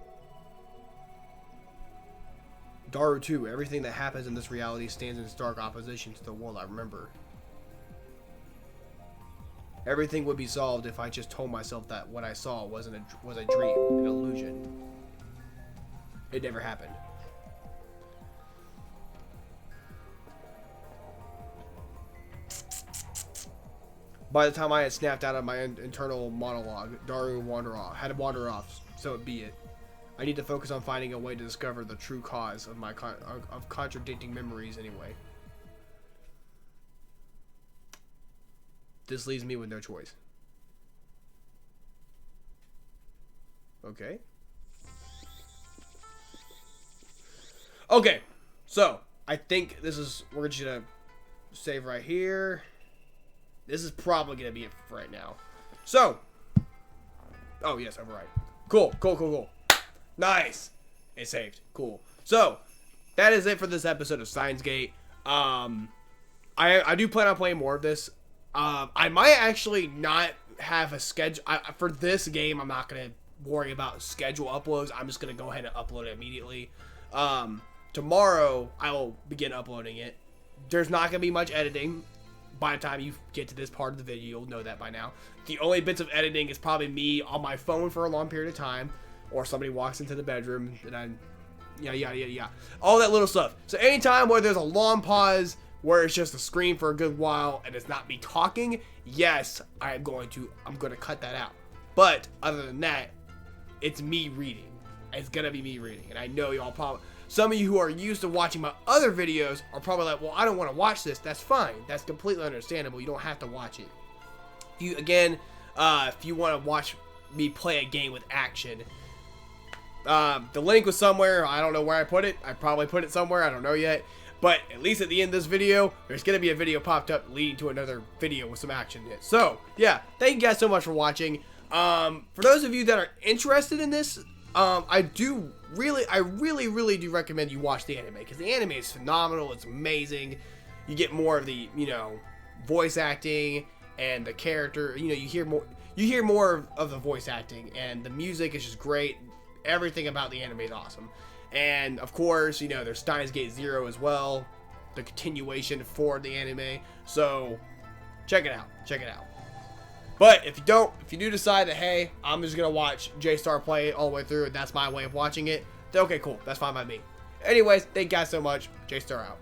Daru 2, everything that happens in this reality stands in stark opposition to the world I remember. Everything would be solved if I just told myself that what I saw was a dream, an illusion. It never happened. By the time I had snapped out of my internal monologue, Daru had to wander off, so it be it. I need to focus on finding a way to discover the true cause of my contradicting memories anyway. This leaves me with no choice. Okay. Okay, so I think we're just gonna save right here. This is probably gonna be it for right now. So, oh yes, override. Cool. Nice. It saved. Cool. So, that is it for this episode of Steins Gate. I do plan on playing more of this. I might actually not have a schedule for this game. I'm not gonna worry about schedule uploads. I'm just gonna go ahead and upload it immediately. Tomorrow I will begin uploading it. There's not gonna be much editing. By the time you get to this part of the video, you'll know that by now. The only bits of editing is probably me on my phone for a long period of time, or somebody walks into the bedroom and I, yeah, all that little stuff. So anytime where there's a long pause, where it's just a screen for a good while and it's not me talking, yes, I'm going to cut that out. But other than that, it's me reading. It's gonna be me reading, and I know y'all probably. Some of you who are used to watching my other videos are probably like, well, I don't want to watch this. That's fine. That's completely understandable. You don't have to watch it. If you want to watch me play a game with action, the link was somewhere. I don't know where I put it. I probably put it somewhere. I don't know yet. But at least at the end of this video, there's going to be a video popped up leading to another video with some action in it. So, yeah, thank you guys so much for watching. For those of you that are interested in this, I really do recommend you watch the anime, because the anime is phenomenal. It's amazing. You get more of the, voice acting and the character. You hear more of the voice acting, and the music is just great. Everything about the anime is awesome. And of course, there's Steins Gate 0 as well, the continuation for the anime. So check it out. But if you do decide that, hey, I'm just gonna watch J-Star play it all the way through, and that's my way of watching it, then okay, cool, that's fine by me. Anyways, thank you guys so much. J-Star out.